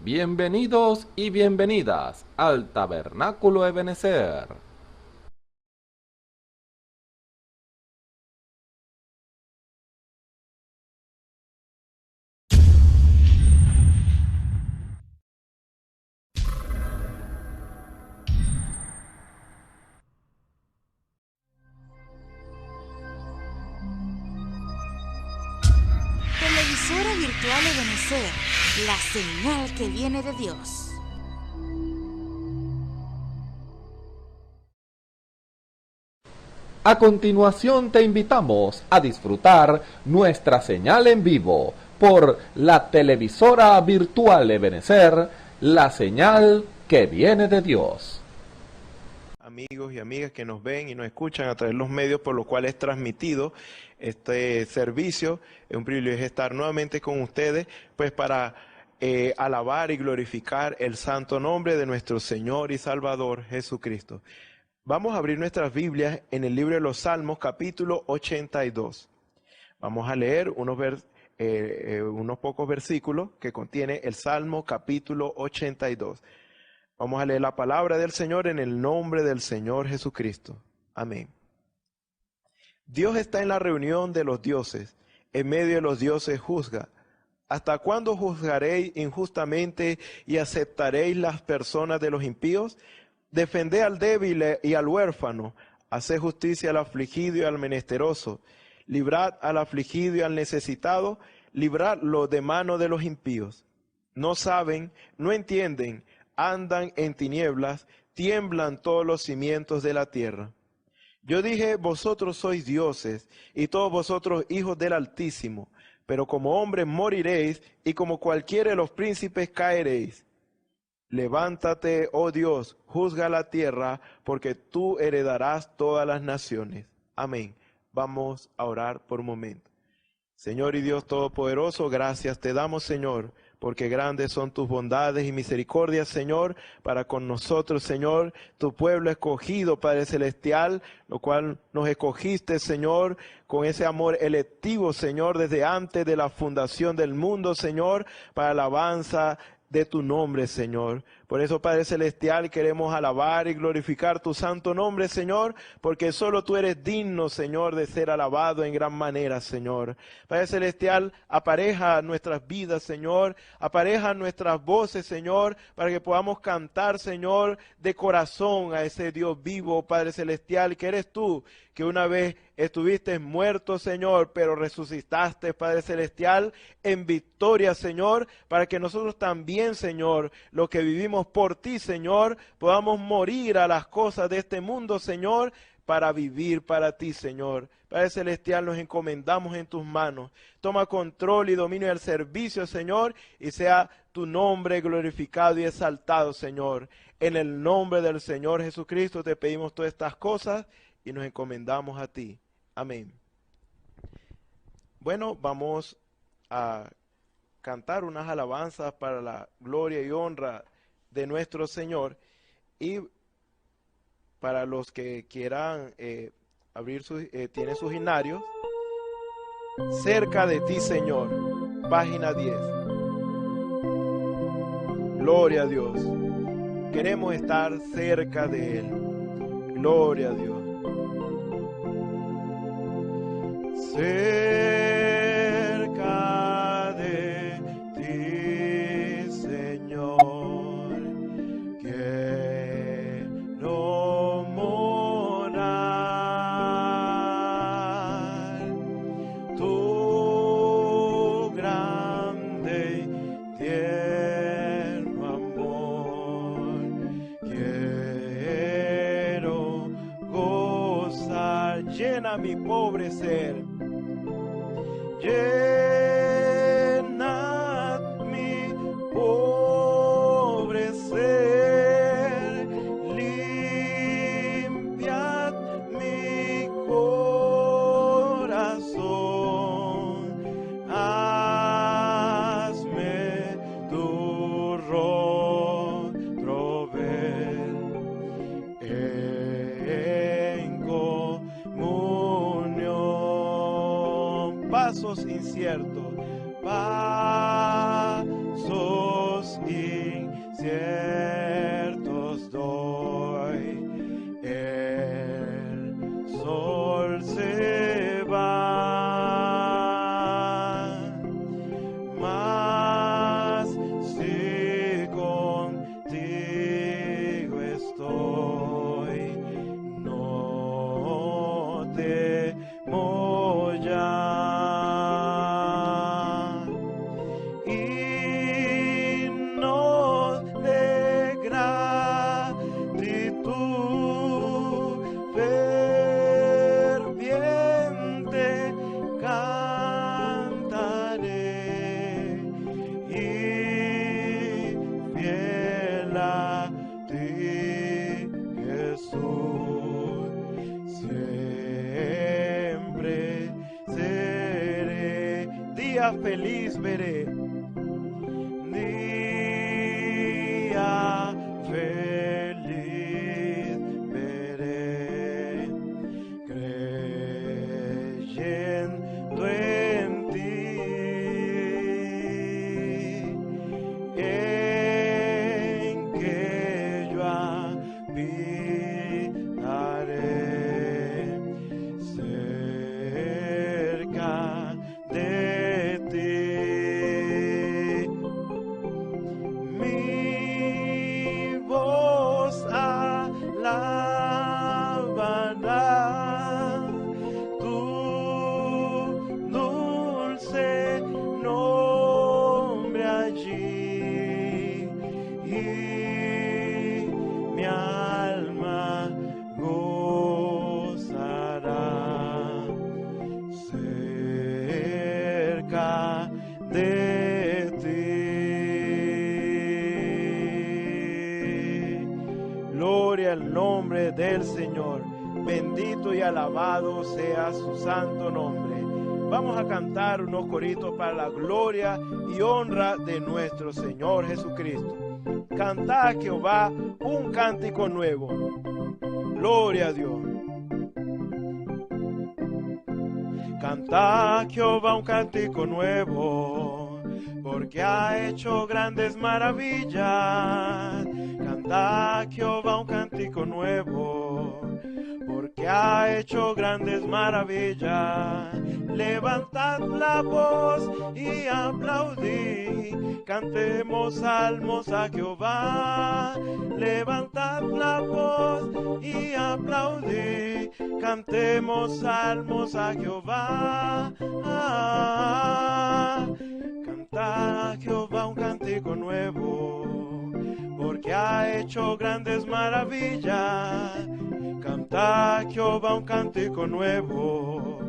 Bienvenidos y bienvenidas al Tabernáculo Ebenezer. Televisora virtual Ebenezer, la señal que viene de Dios. A continuación te invitamos a disfrutar nuestra señal en vivo por la televisora virtual Ebenezer, la señal que viene de Dios. Amigos y amigas que nos ven y nos escuchan a través de los medios por los cuales es transmitido este servicio. Es un privilegio estar nuevamente con ustedes, pues para alabar y glorificar el santo nombre de nuestro Señor y Salvador Jesucristo. Vamos a abrir nuestras Biblias en el libro de los Salmos, capítulo 82. Vamos a leer unos pocos versículos que contiene el Salmo, capítulo 82. Vamos a leer la palabra del Señor en el nombre del Señor Jesucristo. Amén. Dios está en la reunión de los dioses, en medio de los dioses juzga. ¿Hasta cuándo juzgaréis injustamente y aceptaréis las personas de los impíos? Defended al débil y al huérfano, haced justicia al afligido y al menesteroso. Librad al afligido y al necesitado, libradlo de mano de los impíos. No saben, no entienden, andan en tinieblas, tiemblan todos los cimientos de la tierra. Yo dije, vosotros sois dioses, y todos vosotros hijos del Altísimo, pero como hombres moriréis, y como cualquiera de los príncipes caeréis. Levántate, oh Dios, juzga la tierra, porque tú heredarás todas las naciones. Amén. Vamos a orar por un momento. Señor y Dios Todopoderoso, gracias te damos, Señor, porque grandes son tus bondades y misericordias, Señor, para con nosotros, Señor, tu pueblo escogido, Padre Celestial, lo cual nos escogiste, Señor, con ese amor electivo, Señor, desde antes de la fundación del mundo, Señor, para alabanza de tu nombre, Señor. Por eso, Padre Celestial, queremos alabar y glorificar tu santo nombre, Señor, porque solo tú eres digno, Señor, de ser alabado en gran manera, Señor. Padre Celestial, apareja nuestras vidas, Señor, apareja nuestras voces, Señor, para que podamos cantar, Señor, de corazón a ese Dios vivo, Padre Celestial, que eres tú, que una vez estuviste muerto, Señor, pero resucitaste, Padre Celestial, en victoria, Señor, para que nosotros también, Señor, lo que vivimos por ti, Señor, podamos morir a las cosas de este mundo, Señor, para vivir para ti, Señor. Padre Celestial, nos encomendamos en tus manos. Toma control y dominio del servicio, Señor, y sea tu nombre glorificado y exaltado, Señor. En el nombre del Señor Jesucristo te pedimos todas estas cosas y nos encomendamos a ti. Amén. Bueno, vamos a cantar unas alabanzas para la gloria y honra de nuestro Señor, y para los que quieran tiene sus himnarios, cerca de ti, Señor, página 10. Gloria a Dios, queremos estar cerca de Él. Gloria a Dios. Cerca de ti, Señor, quiero morar. Tu grande y tierno amor, quiero gozar. Llena mi pobre ser. Llenad mi pobre ser, limpiad mi corazón, hazme tu rostro ver en comunión. Pasos inciertos, pasos inciertos. día feliz veré. Día feliz veré, creyendo en ti, en que yo habitaré cerca de ti. Mi voz alabará tu dulce nombre allí, y mi alma gozará cerca de ti. Gloria al nombre del Señor. Bendito y alabado sea su santo nombre. Vamos a cantar unos coritos para la gloria y honra de nuestro Señor Jesucristo. Cantad a Jehová un cántico nuevo. Gloria a Dios. Cantad a Jehová un cántico nuevo, porque ha hecho grandes maravillas. Cantad a Jehová un cántico nuevo, porque ha hecho grandes maravillas. Levantad la voz y aplaudid, cantemos salmos a Jehová. Levantad la voz y aplaudid, cantemos salmos a Jehová. Cantad a Jehová un cántico nuevo, porque ha hecho grandes maravillas. Cantad a Jehová un cántico nuevo,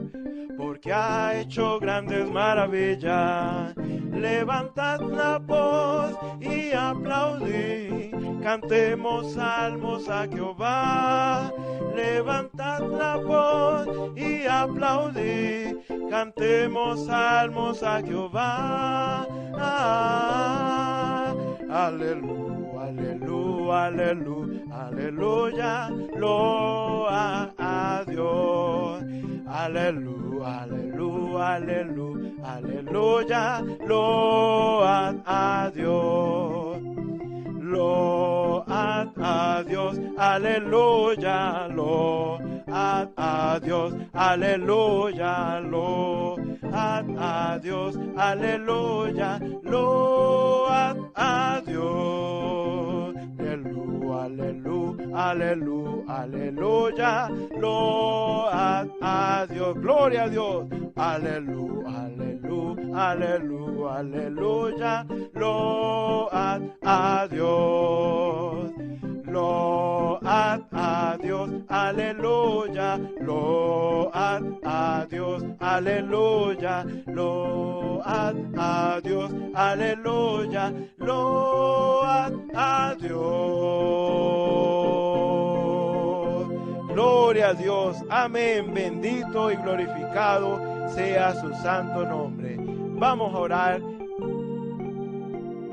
porque ha hecho grandes maravillas. Levantad la voz y aplaudid, cantemos salmos a Jehová. Levantad la voz y aplaudid, cantemos salmos a Jehová. Aleluya, aleluya, aleluya, aleluya, loa a Dios. Aleluya, aleluya, aleluya, aleluya, loa a Dios. Load a Dios, aleluya, load a Dios, aleluya, load a Dios, aleluya, load a Dios. Aleluya, aleluya, aleluya, aleluya, load a Dios, gloria a Dios. Aleluya, aleluya, aleluya, aleluya, load a Dios. Load a Dios, aleluya, load a Dios, aleluya, load a Dios, aleluya, load a Dios. Gloria a Dios, amén, bendito y glorificado sea su santo nombre. Vamos a orar.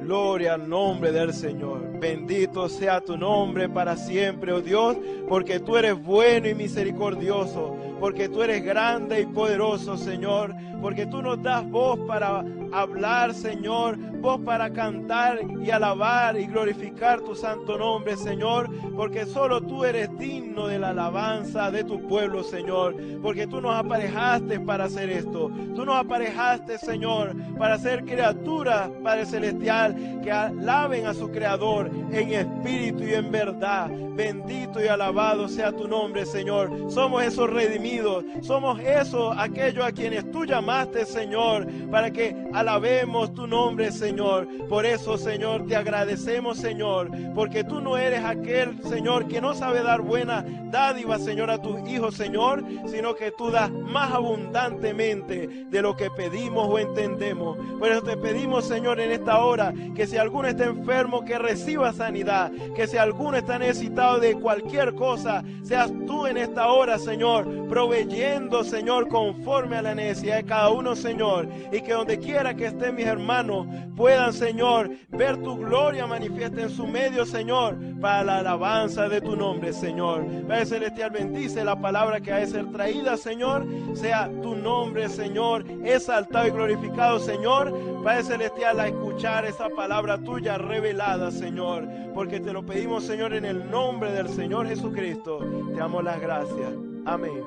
Gloria al nombre del Señor. Bendito sea tu nombre para siempre, oh Dios, porque tú eres bueno y misericordioso, porque tú eres grande y poderoso, Señor, porque tú nos das voz para hablar, Señor, voz para cantar y alabar y glorificar tu santo nombre, Señor, porque solo tú eres digno de la alabanza de tu pueblo, Señor, porque tú nos aparejaste para hacer esto. Tú nos aparejaste, Señor, para ser criaturas, Padre Celestial, que alaben a su Creador en espíritu y en verdad. Bendito y alabado sea tu nombre, Señor. Somos esos redimidos, somos esos, aquellos a quienes tú llamaste, Señor, para que alabemos tu nombre, Señor. Por eso, Señor, te agradecemos, Señor, porque tú no eres aquel, Señor, que no sabe dar buena dádiva, Señor, a tus hijos, Señor, sino que tú das más abundantemente de lo que pedimos o entendemos. Por eso te pedimos, Señor, en esta hora, que si alguno está enfermo, que reciba sanidad, que si alguno está necesitado de cualquier cosa, seas tú en esta hora, Señor, proveyendo, Señor, conforme a la necesidad de cada uno, Señor, y que donde quiera quiera que estén mis hermanos, puedan, Señor, ver tu gloria manifiesta en su medio, Señor, para la alabanza de tu nombre, Señor. Padre Celestial, bendice la palabra que ha de ser traída, Señor. Sea tu nombre, Señor, exaltado y glorificado, Señor. Padre Celestial, a escuchar esa palabra tuya revelada, Señor, porque te lo pedimos, Señor, en el nombre del Señor Jesucristo. Te damos las gracias. Amén.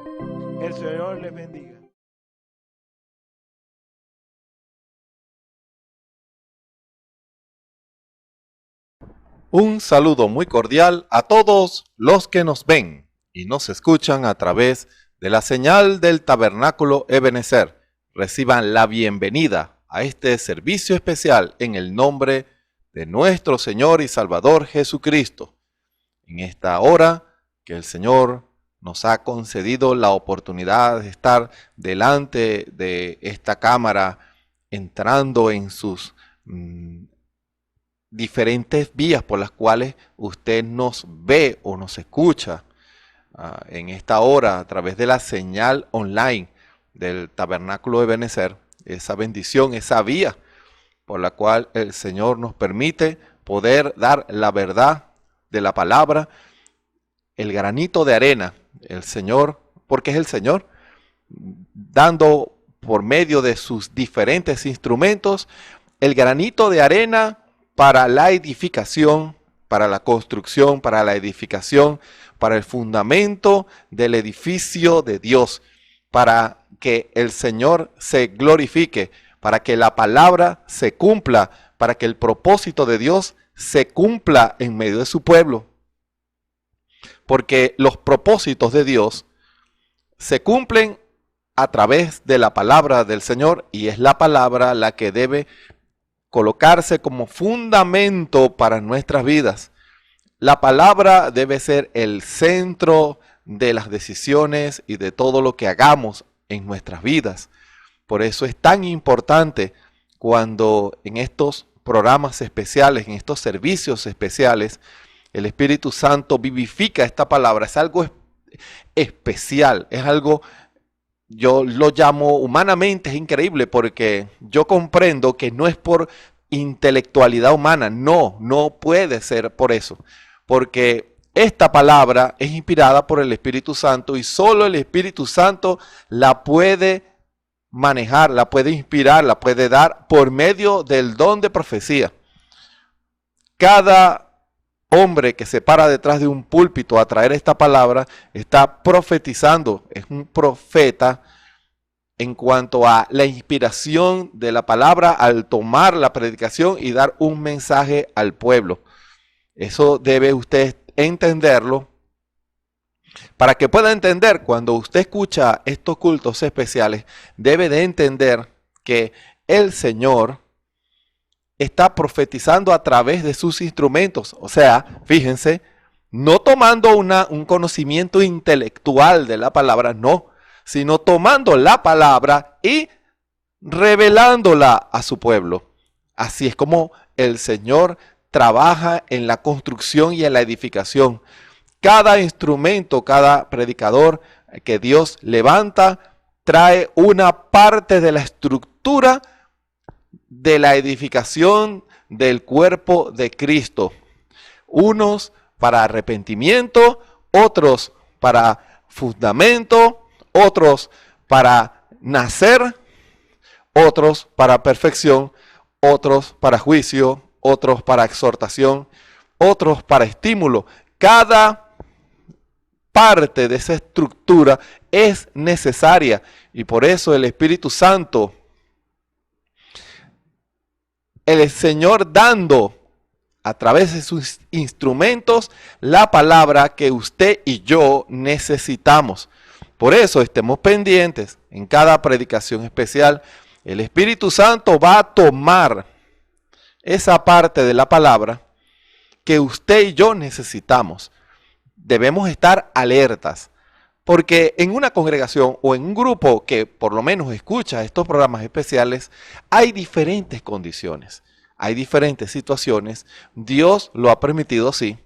El Señor les bendiga. Un saludo muy cordial a todos los que nos ven y nos escuchan a través de la señal del Tabernáculo Ebenezer. Reciban la bienvenida a este servicio especial en el nombre de nuestro Señor y Salvador Jesucristo. En esta hora que el Señor nos ha concedido la oportunidad de estar delante de esta cámara, entrando en sus diferentes vías por las cuales usted nos ve o nos escucha en esta hora a través de la señal online del Tabernáculo Ebenezer, esa bendición, esa vía por la cual el Señor nos permite poder dar la verdad de la palabra, el granito de arena, el Señor, porque es el Señor, dando por medio de sus diferentes instrumentos el granito de arena para la edificación, para la construcción, para la edificación, para el fundamento del edificio de Dios, para que el Señor se glorifique, para que la palabra se cumpla, para que el propósito de Dios se cumpla en medio de su pueblo. Porque los propósitos de Dios se cumplen a través de la palabra del Señor, y es la palabra la que debe colocarse como fundamento para nuestras vidas. La palabra debe ser el centro de las decisiones y de todo lo que hagamos en nuestras vidas. Por eso es tan importante cuando en estos programas especiales, en estos servicios especiales, el Espíritu Santo vivifica esta palabra. Es algo especial, es algo, yo lo llamo humanamente, es increíble, porque yo comprendo que no es por intelectualidad humana, no puede ser por eso, porque esta palabra es inspirada por el Espíritu Santo y solo el Espíritu Santo la puede manejar, la puede inspirar, la puede dar por medio del don de profecía. Cada hombre que se para detrás de un púlpito a traer esta palabra está profetizando, es un profeta en cuanto a la inspiración de la palabra al tomar la predicación y dar un mensaje al pueblo. Eso debe usted entenderlo. Para que pueda entender, cuando usted escucha estos cultos especiales, debe de entender que el Señor está profetizando a través de sus instrumentos. O sea, fíjense, no tomando un conocimiento intelectual de la palabra, no, sino tomando la palabra y revelándola a su pueblo. Así es como el Señor trabaja en la construcción y en la edificación. Cada instrumento, cada predicador que Dios levanta, trae una parte de la estructura de la edificación del cuerpo de Cristo. Unos para arrepentimiento, otros para fundamento, otros para nacer, otros para perfección, otros para juicio, otros para exhortación, otros para estímulo. Cada parte de esa estructura es necesaria, y por eso el Espíritu Santo, el Señor dando a través de sus instrumentos la palabra que usted y yo necesitamos. Por eso estemos pendientes en cada predicación especial. El Espíritu Santo va a tomar esa parte de la palabra que usted y yo necesitamos. Debemos estar alertas, porque en una congregación o en un grupo que por lo menos escucha estos programas especiales, hay diferentes condiciones, hay diferentes situaciones. Dios lo ha permitido así,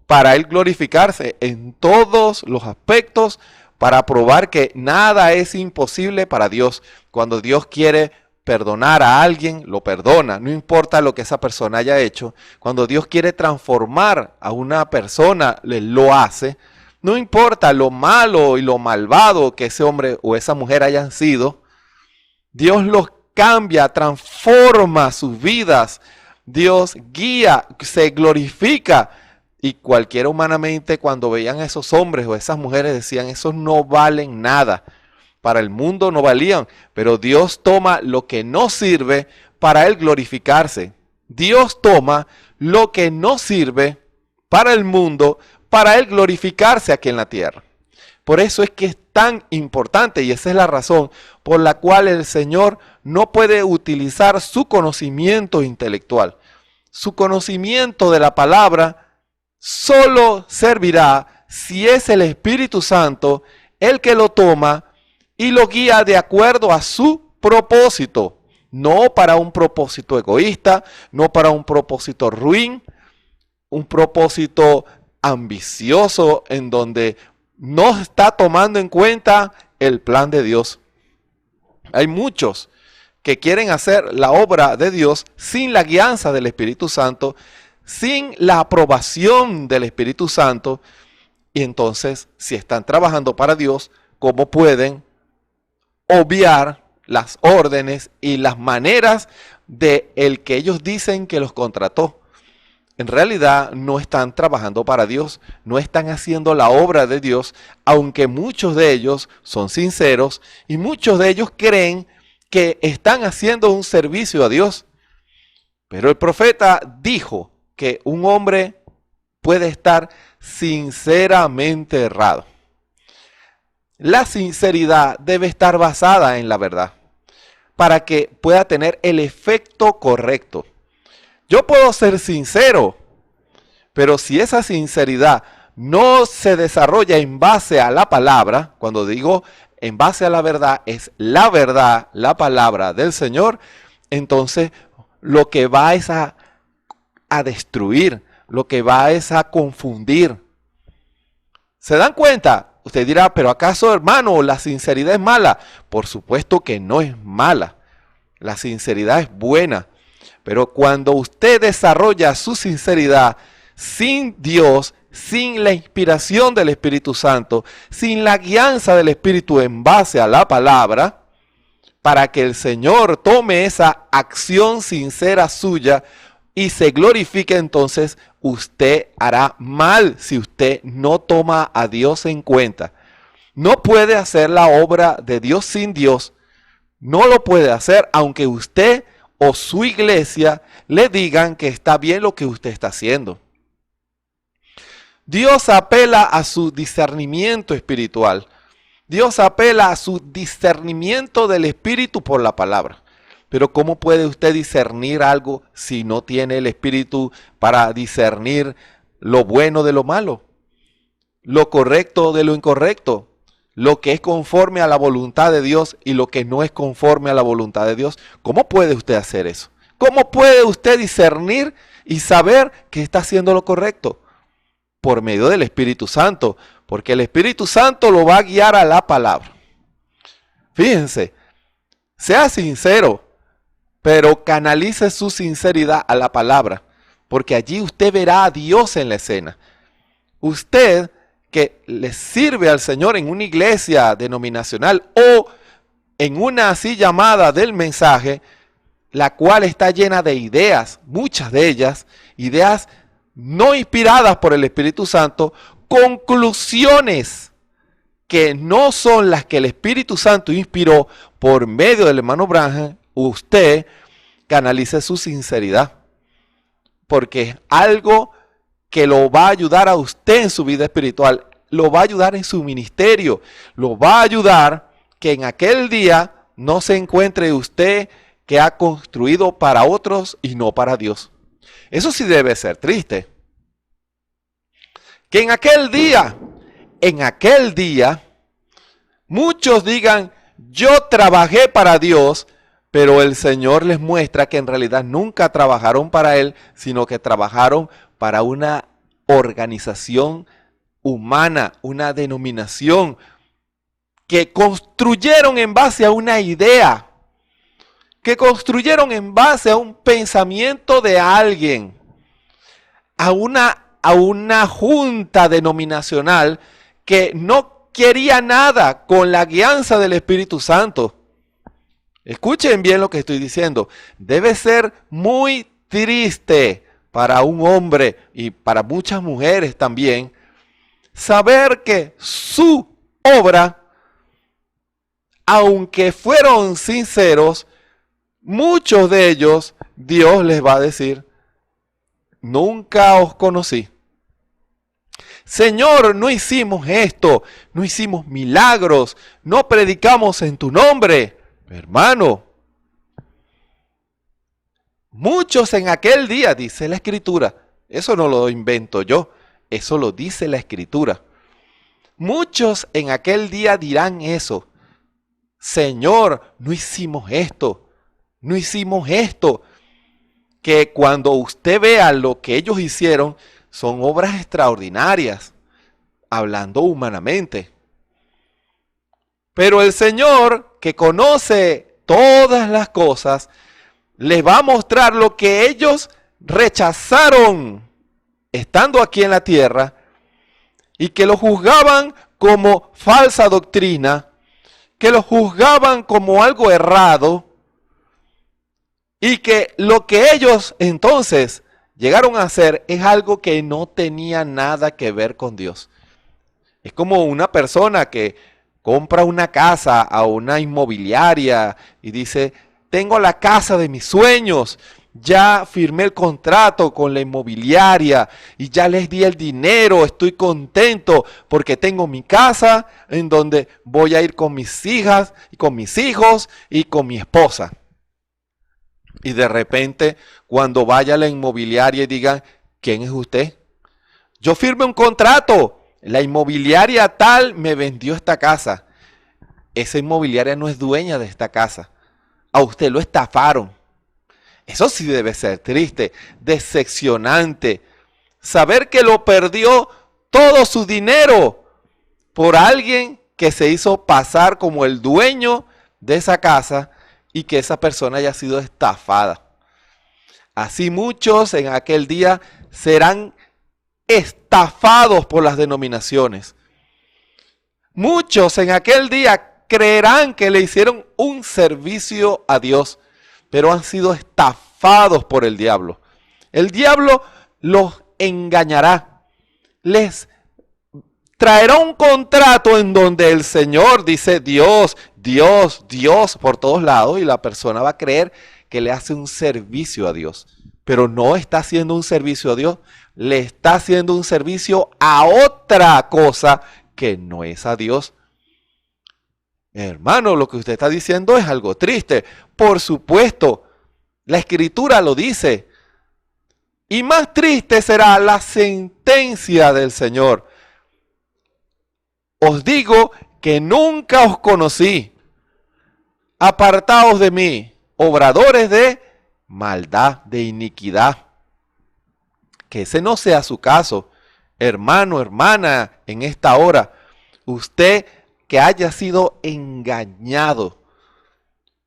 para Él glorificarse en todos los aspectos, para probar que nada es imposible para Dios. Cuando Dios quiere perdonar a alguien, lo perdona. No importa lo que esa persona haya hecho. Cuando Dios quiere transformar a una persona, lo hace. No importa lo malo y lo malvado que ese hombre o esa mujer hayan sido. Dios los cambia, transforma sus vidas. Dios guía, se glorifica. Y cualquiera humanamente cuando veían a esos hombres o esas mujeres decían, esos no valen nada. Para el mundo no valían, pero Dios toma lo que no sirve para Él glorificarse. Dios toma lo que no sirve para el mundo, para Él glorificarse aquí en la tierra. Por eso es que es tan importante y esa es la razón por la cual el Señor no puede utilizar su conocimiento intelectual. Su conocimiento de la palabra solo servirá si es el Espíritu Santo el que lo toma y lo guía de acuerdo a su propósito, no para un propósito egoísta, no para un propósito ruin, un propósito ambicioso en donde no está tomando en cuenta el plan de Dios. Hay muchos que quieren hacer la obra de Dios sin la guianza del Espíritu Santo, sin la aprobación del Espíritu Santo, y entonces si están trabajando para Dios, ¿cómo pueden obviar las órdenes y las maneras de el que ellos dicen que los contrató? En realidad no están trabajando para Dios, no están haciendo la obra de Dios, aunque muchos de ellos son sinceros y muchos de ellos creen que están haciendo un servicio a Dios. Pero el profeta dijo que un hombre puede estar sinceramente errado. La sinceridad debe estar basada en la verdad para que pueda tener el efecto correcto. Yo puedo ser sincero, pero si esa sinceridad no se desarrolla en base a la palabra, cuando digo en base a la verdad, es la verdad, la palabra del Señor, entonces lo que va es a destruir, lo que va es a confundir. ¿Se dan cuenta? Usted dirá, pero ¿acaso, hermano, la sinceridad es mala? Por supuesto que no es mala. La sinceridad es buena. Pero cuando usted desarrolla su sinceridad sin Dios, sin la inspiración del Espíritu Santo, sin la guianza del Espíritu en base a la palabra, para que el Señor tome esa acción sincera suya y se glorifique, entonces usted hará mal si usted no toma a Dios en cuenta. No puede hacer la obra de Dios sin Dios. No lo puede hacer aunque usted o su iglesia le digan que está bien lo que usted está haciendo. Dios apela a su discernimiento espiritual. Dios apela a su discernimiento del Espíritu por la palabra. Pero ¿cómo puede usted discernir algo si no tiene el Espíritu para discernir lo bueno de lo malo? Lo correcto de lo incorrecto. Lo que es conforme a la voluntad de Dios y lo que no es conforme a la voluntad de Dios. ¿Cómo puede usted hacer eso? ¿Cómo puede usted discernir y saber que está haciendo lo correcto? Por medio del Espíritu Santo. Porque el Espíritu Santo lo va a guiar a la palabra. Fíjense, sea sincero, pero canalice su sinceridad a la palabra, porque allí usted verá a Dios en la escena. Usted que le sirve al Señor en una iglesia denominacional o en una así llamada del mensaje, la cual está llena de ideas, muchas de ellas, ideas no inspiradas por el Espíritu Santo, conclusiones que no son las que el Espíritu Santo inspiró por medio del hermano Branham. Usted canalice su sinceridad, porque es algo que lo va a ayudar a usted en su vida espiritual, lo va a ayudar en su ministerio, lo va a ayudar que en aquel día no se encuentre usted que ha construido para otros y no para Dios. Eso sí debe ser triste. Que en aquel día, muchos digan, yo trabajé para Dios, pero el Señor les muestra que en realidad nunca trabajaron para Él, sino que trabajaron para una organización humana, una denominación que construyeron en base a una idea. que construyeron en base a un pensamiento de alguien, a una junta denominacional que no quería nada con la guianza del Espíritu Santo. Escuchen bien lo que estoy diciendo. Debe ser muy triste para un hombre y para muchas mujeres también saber que su obra, aunque fueron sinceros, muchos de ellos, Dios les va a decir, nunca os conocí. Señor, no hicimos esto, no hicimos milagros, no predicamos en tu nombre. Hermano, muchos en aquel día, dice la Escritura, eso no lo invento yo, eso lo dice la Escritura. Muchos en aquel día dirán eso. Señor, no hicimos esto, no hicimos esto. Que cuando usted vea lo que ellos hicieron, son obras extraordinarias, hablando humanamente. Pero el Señor, que conoce todas las cosas, les va a mostrar lo que ellos rechazaron estando aquí en la tierra y que lo juzgaban como falsa doctrina, que lo juzgaban como algo errado y que lo que ellos entonces llegaron a hacer es algo que no tenía nada que ver con Dios. Es como una persona que compra una casa a una inmobiliaria y dice, tengo la casa de mis sueños, ya firmé el contrato con la inmobiliaria y ya les di el dinero, estoy contento porque tengo mi casa en donde voy a ir con mis hijas y con mis hijos y con mi esposa. Y de repente, cuando vaya a la inmobiliaria y digan, ¿quién es usted? Yo firmé un contrato, la inmobiliaria tal me vendió esta casa. Esa inmobiliaria no es dueña de esta casa. A usted lo estafaron. Eso sí debe ser triste, decepcionante. Saber que lo perdió todo su dinero por alguien que se hizo pasar como el dueño de esa casa y que esa persona haya sido estafada. Así muchos en aquel día serán estafados por las denominaciones. Muchos en aquel día creerán que le hicieron un servicio a Dios, pero han sido estafados por el diablo. El diablo los engañará, les traerá un contrato en donde el Señor dice Dios, Dios, Dios por todos lados y la persona va a creer que le hace un servicio a Dios, pero no está haciendo un servicio a Dios, le está haciendo un servicio a otra cosa que no es a Dios. Hermano, lo que usted está diciendo es algo triste. Por supuesto, la Escritura lo dice. Y más triste será la sentencia del Señor. Os digo que nunca os conocí. Apartaos de mí, obradores de maldad, de iniquidad. Que ese no sea su caso. Hermano, hermana, en esta hora, usted que haya sido engañado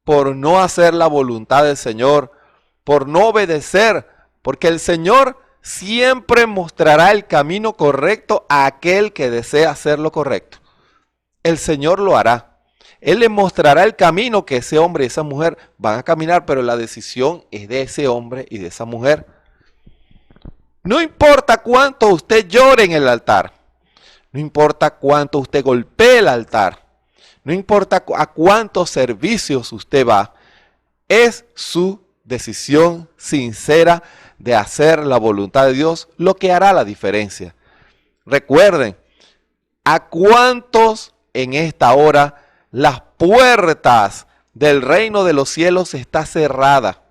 por no hacer la voluntad del Señor, por no obedecer, porque el Señor siempre mostrará el camino correcto a aquel que desea hacer lo correcto. El Señor lo hará. Él le mostrará el camino que ese hombre y esa mujer van a caminar, pero la decisión es de ese hombre y de esa mujer. No importa cuánto usted llore en el altar. No importa cuánto usted golpee el altar. No importa a cuántos servicios usted va. Es su decisión sincera de hacer la voluntad de Dios lo que hará la diferencia. Recuerden, a cuántos en esta hora las puertas del reino de los cielos está cerrada.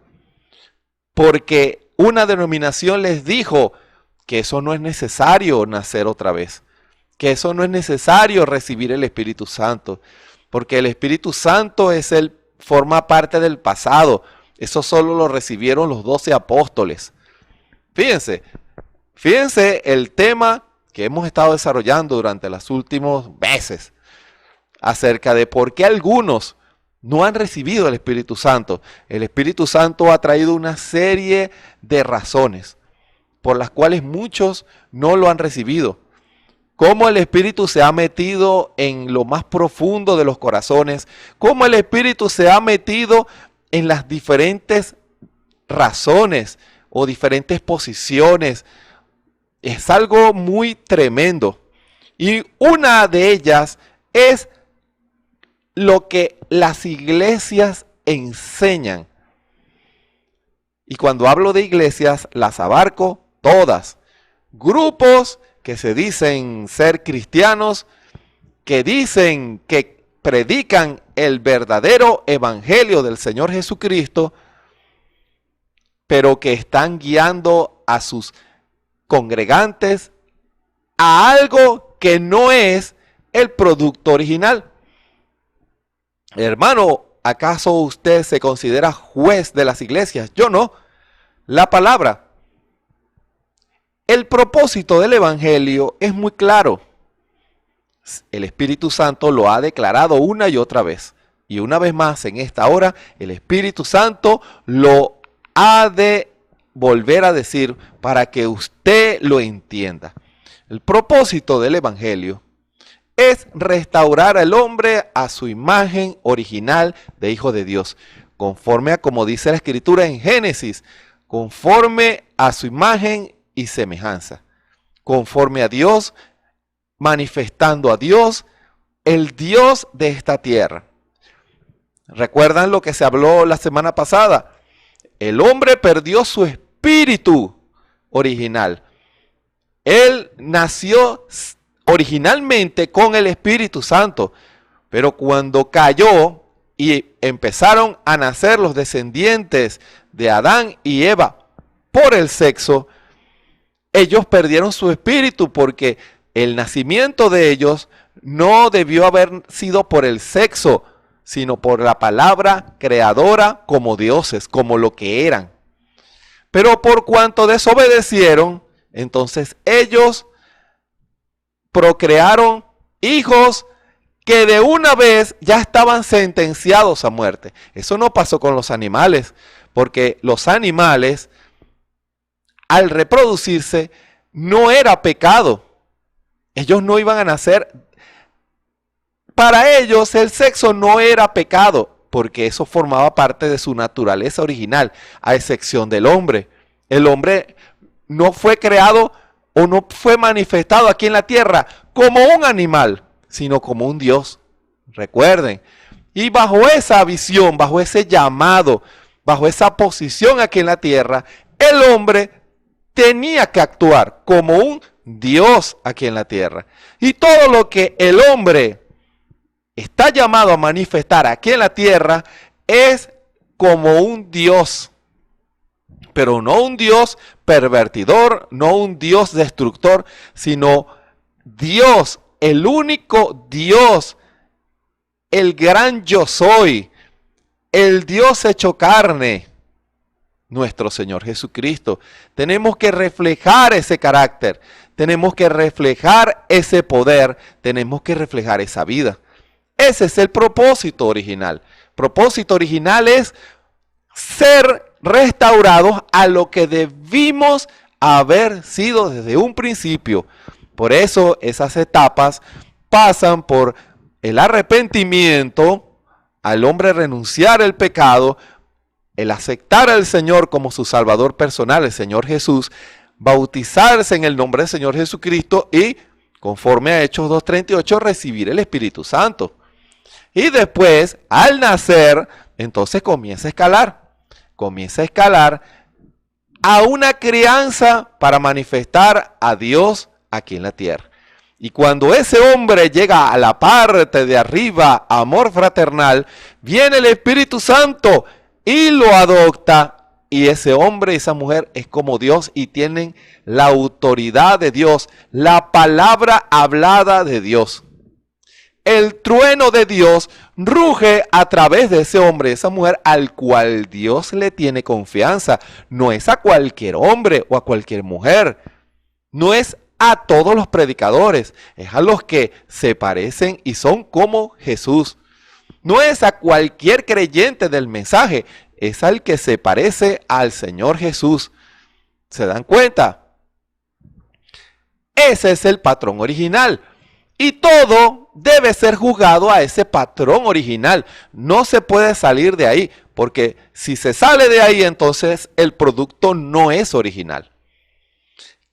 Porque una denominación les dijo que eso no es necesario nacer otra vez. Que eso no es necesario recibir el Espíritu Santo, porque el Espíritu Santo forma parte del pasado. Eso solo lo recibieron los 12 apóstoles. Fíjense el tema que hemos estado desarrollando durante los últimos meses, acerca de por qué algunos no han recibido el Espíritu Santo. El Espíritu Santo ha traído una serie de razones por las cuales muchos no lo han recibido. Cómo el Espíritu se ha metido en lo más profundo de los corazones, cómo el Espíritu se ha metido en las diferentes razones o diferentes posiciones. Es algo muy tremendo. Y una de ellas es lo que las iglesias enseñan. Y cuando hablo de iglesias, las abarco todas. Grupos que se dicen ser cristianos, que dicen que predican el verdadero evangelio del Señor Jesucristo, pero que están guiando a sus congregantes a algo que no es el producto original. Hermano, ¿acaso usted se considera juez de las iglesias? Yo no. La palabra. El propósito del evangelio es muy claro. El Espíritu Santo lo ha declarado una y otra vez. Y una vez más en esta hora, el Espíritu Santo lo ha de volver a decir para que usted lo entienda. El propósito del evangelio es restaurar al hombre a su imagen original de hijo de Dios, conforme a como dice la Escritura en Génesis, conforme a su imagen y semejanza, conforme a Dios, manifestando a Dios, el Dios de esta tierra. ¿Recuerdan lo que se habló la semana pasada? El hombre perdió su espíritu original. Él nació originalmente con el Espíritu Santo, pero cuando cayó y empezaron a nacer los descendientes de Adán y Eva por el sexo, ellos perdieron su espíritu porque el nacimiento de ellos no debió haber sido por el sexo, sino por la palabra creadora como dioses, como lo que eran. Pero por cuanto desobedecieron, entonces ellos procrearon hijos que de una vez ya estaban sentenciados a muerte. Eso no pasó con los animales, porque los animales, al reproducirse, no era pecado. Ellos no iban a nacer. Para ellos el sexo no era pecado, porque eso formaba parte de su naturaleza original, a excepción del hombre. El hombre no fue creado o no fue manifestado aquí en la tierra como un animal, sino como un Dios. Recuerden. Y bajo esa visión, bajo ese llamado, bajo esa posición aquí en la tierra, el hombre tenía que actuar como un Dios aquí en la tierra. Y todo lo que el hombre está llamado a manifestar aquí en la tierra es como un Dios. Pero no un Dios pervertidor, no un Dios destructor, sino Dios, el único Dios, el gran yo soy, el Dios hecho carne, nuestro Señor Jesucristo. Tenemos que reflejar ese carácter, tenemos que reflejar ese poder, tenemos que reflejar esa vida. Ese es el propósito original. El propósito original es ser restaurados a lo que debimos haber sido desde un principio. Por eso esas etapas pasan por el arrepentimiento, al hombre renunciar al pecado, el aceptar al Señor como su Salvador personal, el Señor Jesús, bautizarse en el nombre del Señor Jesucristo y, conforme a Hechos 2:38, recibir el Espíritu Santo. Y después, al nacer, entonces comienza a escalar a una crianza para manifestar a Dios aquí en la tierra. Y cuando ese hombre llega a la parte de arriba, amor fraternal, viene el Espíritu Santo y lo adopta. Y ese hombre y esa mujer es como Dios y tienen la autoridad de Dios, la palabra hablada de Dios. El trueno de Dios ruge a través de ese hombre y esa mujer al cual Dios le tiene confianza. No es a cualquier hombre o a cualquier mujer. No es a todos los predicadores. Es a los que se parecen y son como Jesús. No es a cualquier creyente del mensaje, es al que se parece al Señor Jesús. ¿Se dan cuenta? Ese es el patrón original. Y todo debe ser juzgado a ese patrón original. No se puede salir de ahí, porque si se sale de ahí, entonces el producto no es original.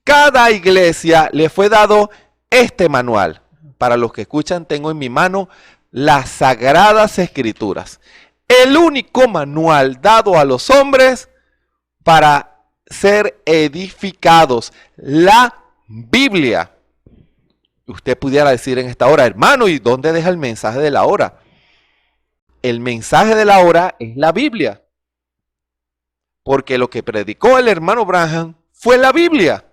Cada iglesia le fue dado este manual. Para los que escuchan, tengo en mi mano las Sagradas Escrituras. El único manual dado a los hombres para ser edificados. La Biblia. Usted pudiera decir en esta hora, hermano, ¿y dónde deja el mensaje de la hora? El mensaje de la hora es la Biblia. Porque lo que predicó el hermano Branham fue la Biblia.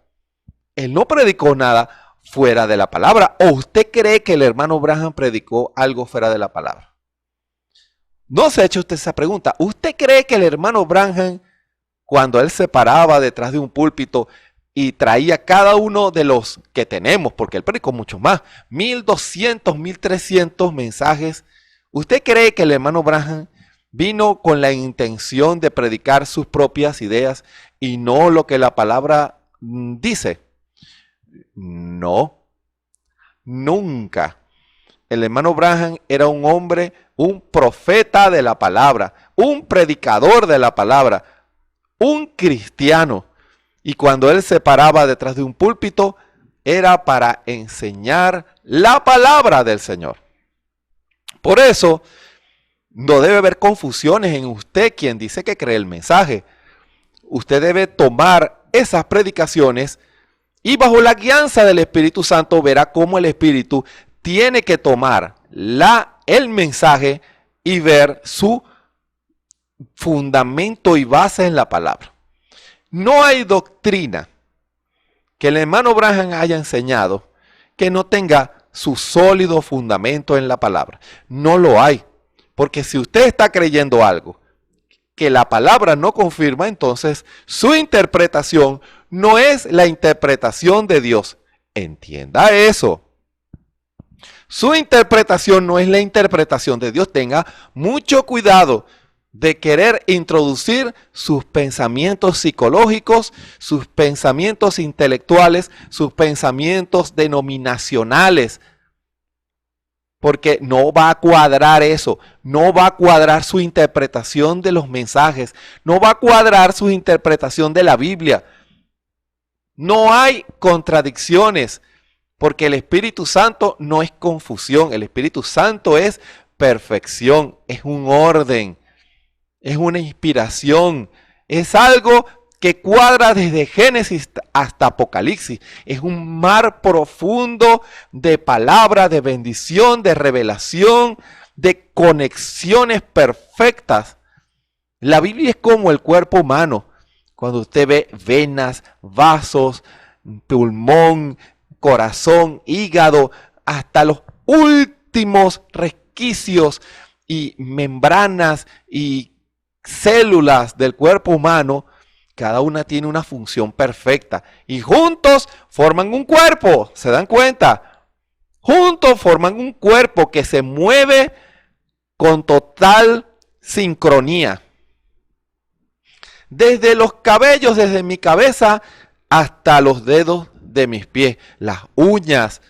Él no predicó nada fuera de la palabra. ¿O usted cree que el hermano Branham predicó algo fuera de la palabra? No se ha hecho usted esa pregunta. ¿Usted cree que el hermano Branham, cuando él se paraba detrás de un púlpito y traía cada uno de los que tenemos, porque él predicó mucho más, 1200, 1300 mensajes, ¿usted cree que el hermano Branham vino con la intención de predicar sus propias ideas y no lo que la palabra dice? No, nunca. El hermano Branham era un hombre, un profeta de la palabra, un predicador de la palabra, un cristiano. Y cuando él se paraba detrás de un púlpito, era para enseñar la palabra del Señor. Por eso, no debe haber confusiones en usted quien dice que cree el mensaje. Usted debe tomar esas predicaciones y bajo la guianza del Espíritu Santo verá cómo el Espíritu tiene que tomar el mensaje y ver su fundamento y base en la palabra. No hay doctrina que el hermano Branham haya enseñado que no tenga su sólido fundamento en la palabra. No lo hay. Porque si usted está creyendo algo que la palabra no confirma, entonces su interpretación no es la interpretación de Dios. Entienda eso. Su interpretación no es la interpretación de Dios. Tenga mucho cuidado de querer introducir sus pensamientos psicológicos, sus pensamientos intelectuales, sus pensamientos denominacionales. Porque no va a cuadrar eso, no va a cuadrar su interpretación de los mensajes, no va a cuadrar su interpretación de la Biblia. No hay contradicciones, porque el Espíritu Santo no es confusión, el Espíritu Santo es perfección, es un orden, es una inspiración, es algo que cuadra desde Génesis hasta Apocalipsis. Es un mar profundo de palabra, de bendición, de revelación, de conexiones perfectas. La Biblia es como el cuerpo humano. Cuando usted ve venas, vasos, pulmón, corazón, hígado, hasta los últimos resquicios y membranas y células del cuerpo humano, cada una tiene una función perfecta y juntos forman un cuerpo. ¿Se dan cuenta? Juntos forman un cuerpo que se mueve con total sincronía. Desde los cabellos, desde mi cabeza hasta los dedos de mis pies, las uñas,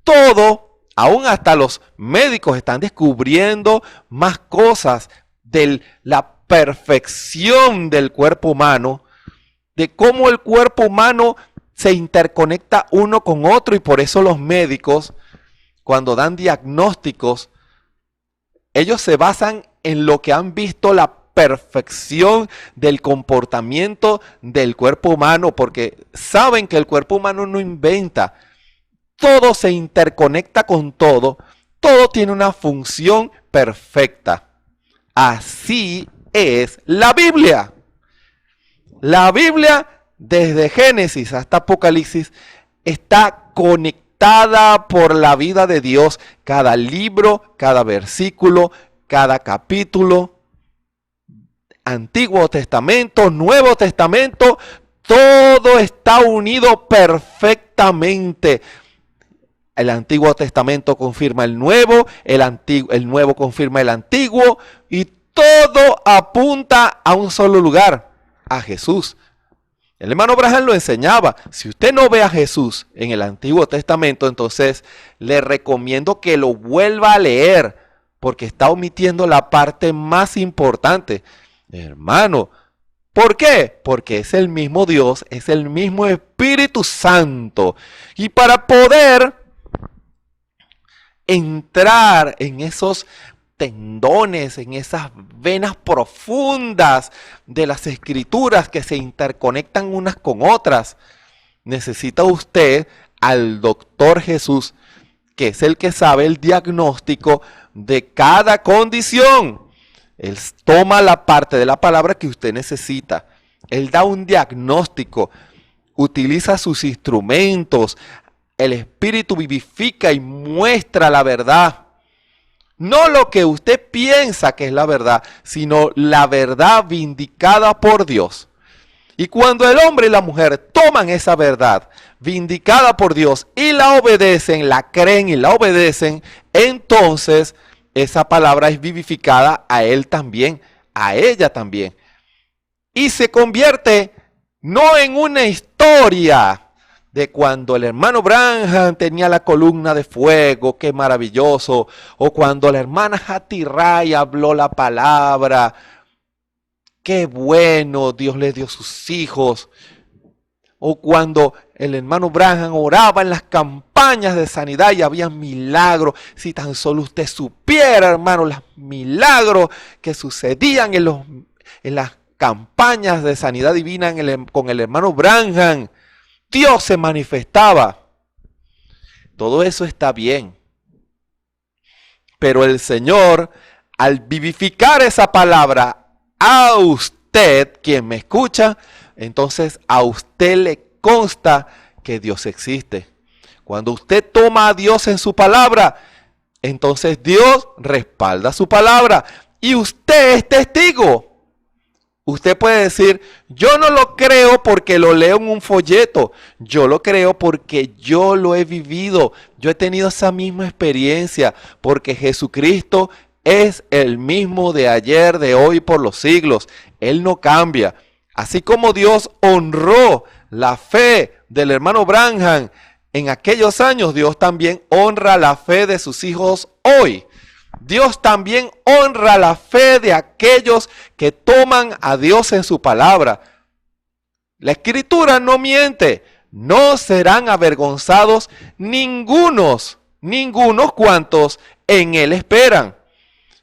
todo, aún hasta los médicos están descubriendo más cosas de la perfección del cuerpo humano, de cómo el cuerpo humano se interconecta uno con otro, y por eso los médicos, cuando dan diagnósticos, ellos se basan en lo que han visto la perfección del comportamiento del cuerpo humano, porque saben que el cuerpo humano no inventa, todo se interconecta con todo, todo tiene una función perfecta. Así es la Biblia. La Biblia, desde Génesis hasta Apocalipsis, está conectada por la vida de Dios. Cada libro, cada versículo, cada capítulo, Antiguo Testamento, Nuevo Testamento, todo está unido perfectamente. el Antiguo Testamento confirma el Nuevo, el Nuevo confirma el Antiguo, y todo apunta a un solo lugar, a Jesús. El hermano Branham lo enseñaba. Si usted no ve a Jesús en el Antiguo Testamento, entonces le recomiendo que lo vuelva a leer, porque está omitiendo la parte más importante. Hermano, ¿por qué? Porque es el mismo Dios, es el mismo Espíritu Santo. Y para poder entrar en esos tendones, en esas venas profundas de las Escrituras que se interconectan unas con otras, necesita usted al doctor Jesús, que es el que sabe el diagnóstico de cada condición. Él toma la parte de la palabra que usted necesita. Él da un diagnóstico, utiliza sus instrumentos. El Espíritu vivifica y muestra la verdad. No lo que usted piensa que es la verdad, sino la verdad vindicada por Dios. Y cuando el hombre y la mujer toman esa verdad vindicada por Dios y la obedecen, la creen y la obedecen, entonces esa palabra es vivificada a él también, a ella también. Y se convierte no en una historia de cuando el hermano Branham tenía la columna de fuego, qué maravilloso, o cuando la hermana Hattie Ray habló la palabra, qué bueno, Dios le dio sus hijos, o cuando el hermano Branham oraba en las campañas de sanidad y había milagros. Si tan solo usted supiera, hermano, los milagros que sucedían en las campañas de sanidad divina con el hermano Branham. Dios se manifestaba. Todo eso está bien. Pero el Señor, al vivificar esa palabra a usted, quien me escucha, entonces a usted le consta que Dios existe. Cuando usted toma a Dios en su palabra, entonces Dios respalda su palabra y usted es testigo. Usted puede decir, yo no lo creo porque lo leo en un folleto. Yo lo creo porque yo lo he vivido. Yo he tenido esa misma experiencia porque Jesucristo es el mismo de ayer, de hoy, por los siglos. Él no cambia. Así como Dios honró la fe del hermano Branham en aquellos años, Dios también honra la fe de sus hijos hoy. Dios también honra la fe de aquellos que toman a Dios en su palabra. La Escritura no miente. No serán avergonzados ningunos cuantos en Él esperan.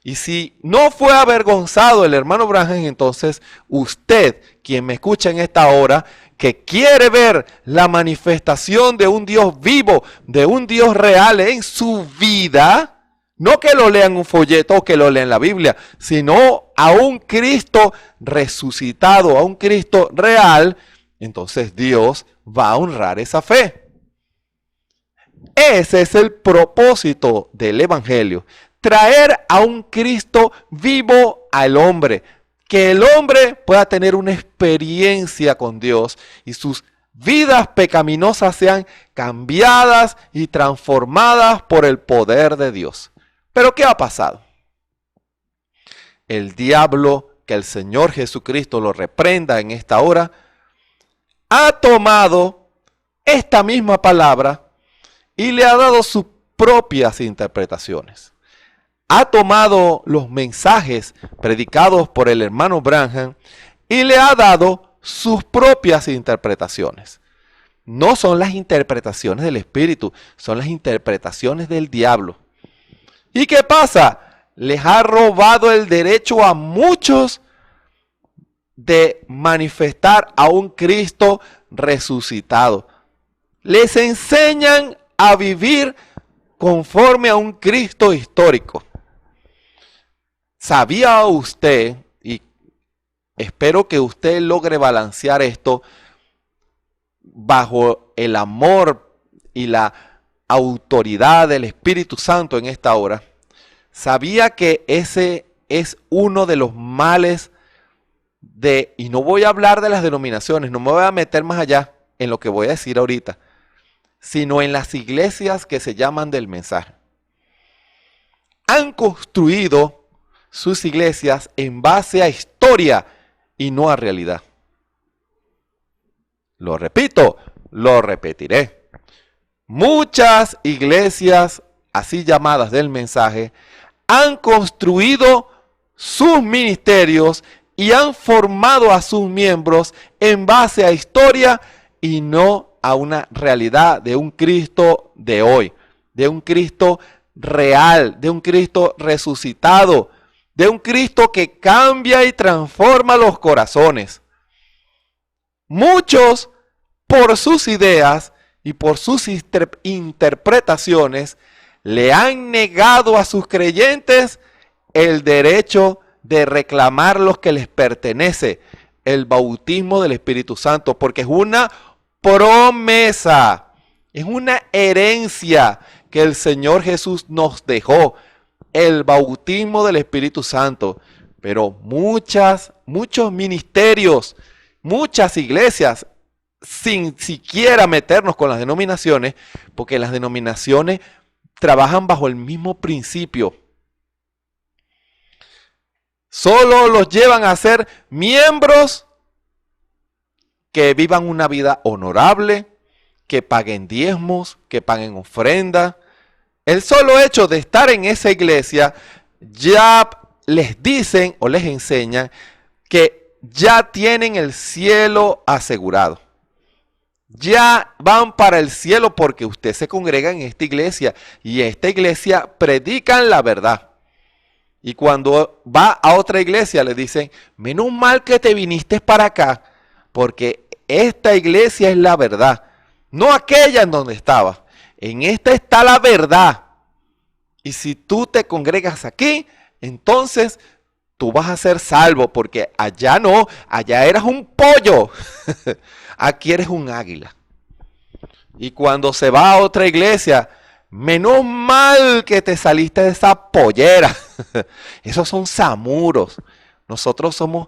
Y si no fue avergonzado el hermano Branham, entonces usted, quien me escucha en esta hora, que quiere ver la manifestación de un Dios vivo, de un Dios real en su vida, no que lo lean un folleto o que lo lean la Biblia, sino a un Cristo resucitado, a un Cristo real, entonces Dios va a honrar esa fe. Ese es el propósito del Evangelio, traer a un Cristo vivo al hombre, que el hombre pueda tener una experiencia con Dios y sus vidas pecaminosas sean cambiadas y transformadas por el poder de Dios. Pero ¿qué ha pasado? El diablo, que el Señor Jesucristo lo reprenda en esta hora, ha tomado esta misma palabra y le ha dado sus propias interpretaciones. Ha tomado los mensajes predicados por el hermano Branham y le ha dado sus propias interpretaciones. No son las interpretaciones del Espíritu, son las interpretaciones del diablo. ¿Y qué pasa? Les ha robado el derecho a muchos de manifestar a un Cristo resucitado. Les enseñan a vivir conforme a un Cristo histórico. ¿Sabía usted, y espero que usted logre balancear esto bajo el amor y la autoridad del Espíritu Santo en esta hora? ¿Sabía que ese es uno de los males y no voy a hablar de las denominaciones, no me voy a meter más allá en lo que voy a decir ahorita? sino en las iglesias que se llaman del mensaje. Han construido sus iglesias en base a historia y no a realidad. Lo repito, lo repetiré. Muchas iglesias, así llamadas del mensaje, han construido sus ministerios y han formado a sus miembros en base a historia y no a una realidad de un Cristo de hoy, de un Cristo real, de un Cristo resucitado, de un Cristo que cambia y transforma los corazones. Muchos, por sus ideas y por sus interpretaciones, le han negado a sus creyentes el derecho de reclamar lo que les pertenece, el bautismo del Espíritu Santo, porque es una promesa, es una herencia que el Señor Jesús nos dejó, el bautismo del Espíritu Santo. Pero muchos ministerios, muchas iglesias, sin siquiera meternos con las denominaciones, porque las denominaciones trabajan bajo el mismo principio. Solo los llevan a ser miembros que vivan una vida honorable, que paguen diezmos, que paguen ofrenda. El solo hecho de estar en esa iglesia ya les dicen o les enseñan que ya tienen el cielo asegurado. Ya van para el cielo porque usted se congrega en esta iglesia y en esta iglesia predican la verdad. Y cuando va a otra iglesia le dicen, menos mal que te viniste para acá, porque esta iglesia es la verdad, no aquella en donde estabas. En esta está la verdad. Y si tú te congregas aquí, entonces tú vas a ser salvo, porque allá no, allá eras un pollo. Aquí eres un águila. Y cuando se va a otra iglesia, menos mal que te saliste de esa pollera. Esos son samuros. Nosotros somos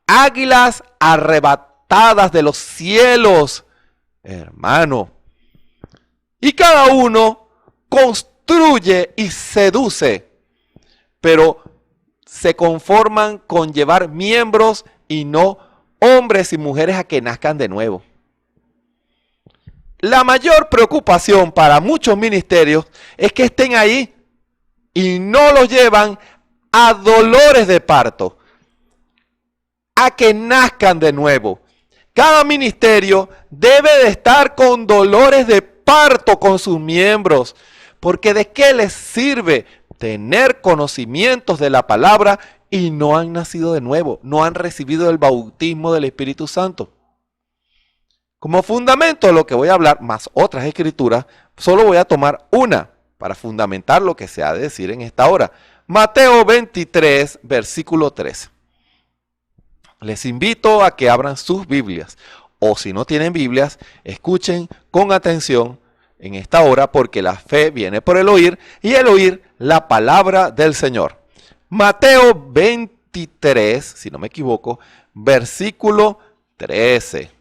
águilas arrebatadas de los cielos, hermano. Y cada uno construye y seduce, pero se conforman con llevar miembros y no hombres y mujeres a que nazcan de nuevo. La mayor preocupación para muchos ministerios es que estén ahí y no los llevan a dolores de parto, a que nazcan de nuevo. Cada ministerio debe de estar con dolores de parto con sus miembros, porque ¿de qué les sirve tener conocimientos de la palabra y no han nacido de nuevo, no han recibido el bautismo del Espíritu Santo? Como fundamento de lo que voy a hablar, más otras escrituras, solo voy a tomar una para fundamentar lo que se ha de decir en esta hora. Mateo 23, versículo 13. Les invito a que abran sus Biblias, o si no tienen Biblias, escuchen con atención en esta hora, porque la fe viene por el oír, y el oír la palabra del Señor. Mateo 23, si no me equivoco, versículo 13.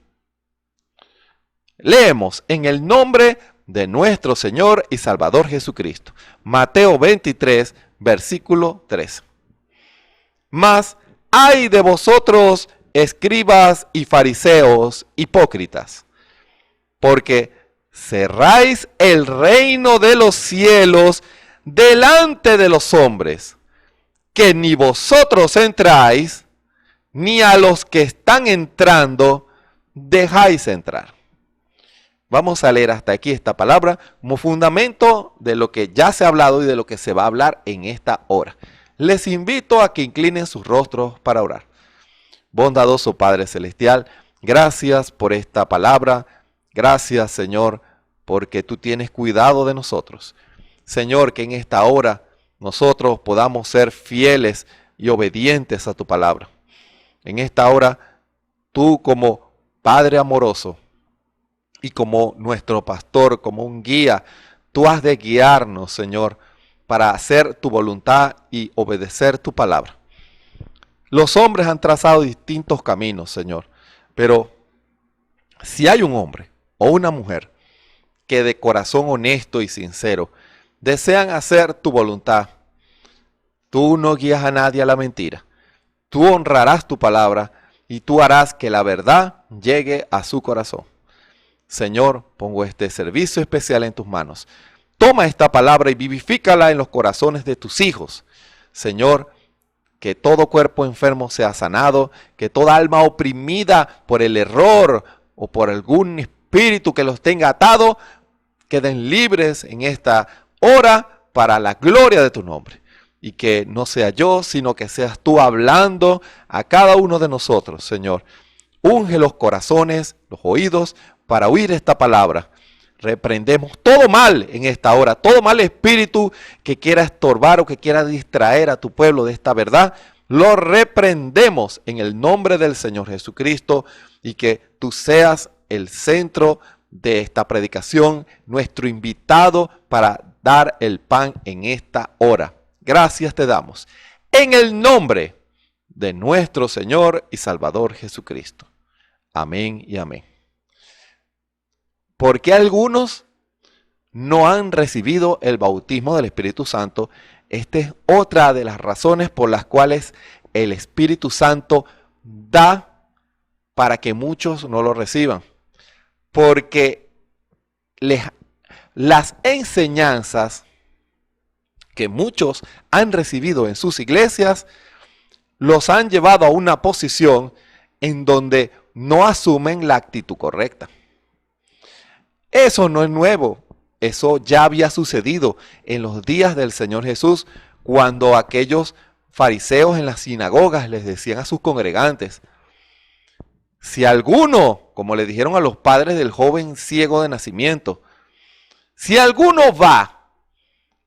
Leemos en el nombre de nuestro Señor y Salvador Jesucristo. Mateo 23, versículo 13. Mas ay de vosotros, escribas y fariseos hipócritas, porque cerráis el reino de los cielos delante de los hombres, que ni vosotros entráis, ni a los que están entrando dejáis entrar. Vamos a leer hasta aquí esta palabra como fundamento de lo que ya se ha hablado y de lo que se va a hablar en esta hora. Les invito a que inclinen sus rostros para orar. Bondadoso Padre Celestial, gracias por esta palabra. Gracias, Señor, porque tú tienes cuidado de nosotros. Señor, que en esta hora nosotros podamos ser fieles y obedientes a tu palabra. En esta hora, tú como Padre amoroso, y como nuestro pastor, como un guía, tú has de guiarnos, Señor, para hacer tu voluntad y obedecer tu palabra. Los hombres han trazado distintos caminos, Señor, pero si hay un hombre o una mujer que de corazón honesto y sincero desean hacer tu voluntad. Tú no guías a nadie a la mentira. Tú honrarás tu palabra y tú harás que la verdad llegue a su corazón. Señor, pongo este servicio especial en tus manos. Toma esta palabra y vivifícala en los corazones de tus hijos. Señor, que todo cuerpo enfermo sea sanado, que toda alma oprimida por el error o por algún espíritu que los tenga atado, queden libres en esta hora para la gloria de tu nombre. Y que no sea yo, sino que seas tú hablando a cada uno de nosotros, Señor. Unge los corazones, los oídos, para oír esta palabra. Reprendemos todo mal en esta hora, todo mal espíritu que quiera estorbar o que quiera distraer a tu pueblo de esta verdad. Lo reprendemos en el nombre del Señor Jesucristo y que tú seas el centro de esta predicación, nuestro invitado para dar el pan en esta hora. Gracias te damos en el nombre de nuestro Señor y Salvador Jesucristo. Amén y amén. ¿Por qué algunos no han recibido el bautismo del Espíritu Santo? Esta es otra de las razones por las cuales el Espíritu Santo da para que muchos no lo reciban. Porque las enseñanzas que muchos han recibido en sus iglesias los han llevado a una posición en donde no asumen la actitud correcta. Eso no es nuevo, eso ya había sucedido en los días del Señor Jesús, cuando aquellos fariseos en las sinagogas les decían a sus congregantes: si alguno, como le dijeron a los padres del joven ciego de nacimiento, si alguno va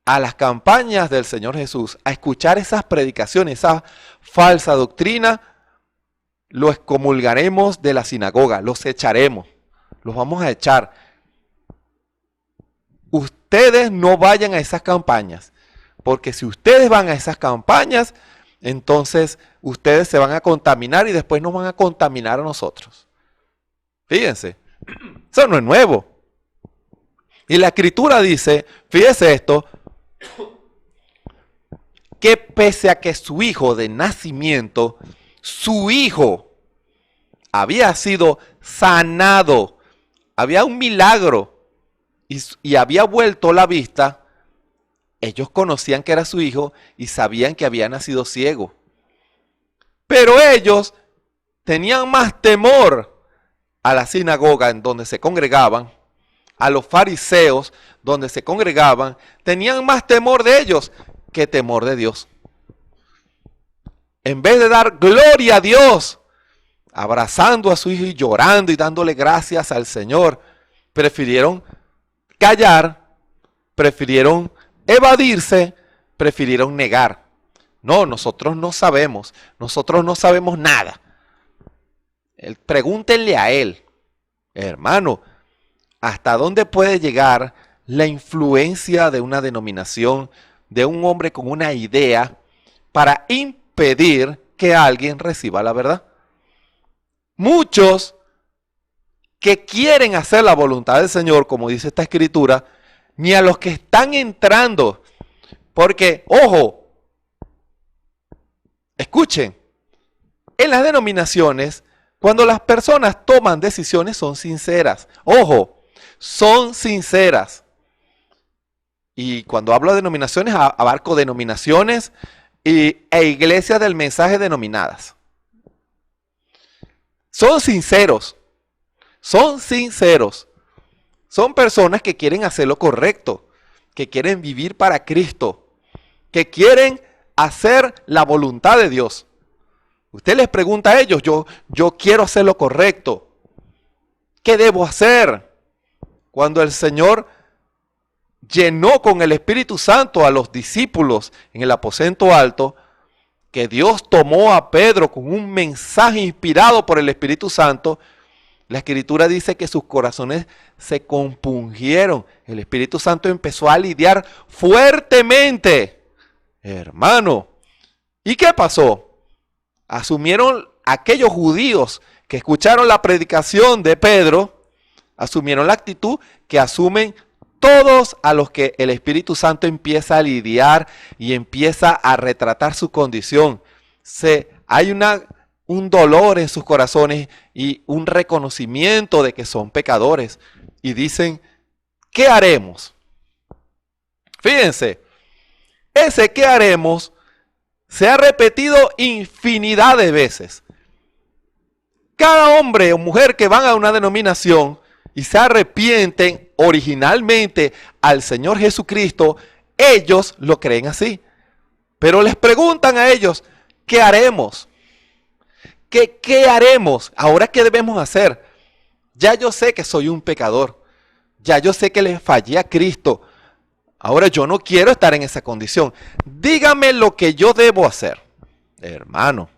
a las campañas del Señor Jesús a escuchar esas predicaciones, esa falsa doctrina, lo excomulgaremos de la sinagoga, los echaremos, los vamos a echar. Ustedes no vayan a esas campañas, porque si ustedes van a esas campañas, entonces ustedes se van a contaminar y después nos van a contaminar a nosotros. Fíjense, eso no es nuevo. Y la Escritura dice, fíjese esto, que pese a que su hijo de nacimiento, su hijo había sido sanado, había un milagro y había vuelto la vista, ellos conocían que era su hijo y sabían que había nacido ciego. Pero ellos tenían más temor a la sinagoga en donde se congregaban, a los fariseos donde se congregaban, tenían más temor de ellos que temor de Dios. En vez de dar gloria a Dios, abrazando a su hijo y llorando y dándole gracias al Señor, prefirieron callar, prefirieron evadirse, prefirieron negar. No, nosotros no sabemos nada. Pregúntenle a él, hermano, ¿hasta dónde puede llegar la influencia de una denominación, de un hombre con una idea, para impedir que alguien reciba la verdad? Muchos que quieren hacer la voluntad del Señor, como dice esta escritura, ni a los que están entrando, porque, ojo, escuchen, en las denominaciones, cuando las personas toman decisiones son sinceras, ojo, son sinceras. Y cuando hablo de denominaciones, abarco denominaciones e iglesias del mensaje denominadas. Son sinceros. Son sinceros. Son personas que quieren hacer lo correcto, que quieren vivir para Cristo, que quieren hacer la voluntad de Dios. Usted les pregunta a ellos, yo quiero hacer lo correcto. ¿Qué debo hacer? Cuando el Señor llenó con el Espíritu Santo a los discípulos en el aposento alto, que Dios tomó a Pedro con un mensaje inspirado por el Espíritu Santo, la Escritura dice que sus corazones se compungieron. El Espíritu Santo empezó a lidiar fuertemente. Hermano, ¿y qué pasó? Asumieron aquellos judíos que escucharon la predicación de Pedro, Asumieron la actitud que asumen todos a los que el Espíritu Santo empieza a lidiar y empieza a retratar su condición. Hay un dolor en sus corazones y un reconocimiento de que son pecadores. Y dicen, ¿qué haremos? Fíjense, ese ¿qué haremos? Se ha repetido infinidad de veces. Cada hombre o mujer que van a una denominación y se arrepienten originalmente al Señor Jesucristo, ellos lo creen así. Pero les preguntan a ellos, ¿qué haremos? ¿Qué haremos? ¿Ahora qué debemos hacer? Ya yo sé que soy un pecador. Ya yo sé que le fallé a Cristo. Ahora yo no quiero estar en esa condición. Dígame lo que yo debo hacer. Hermano,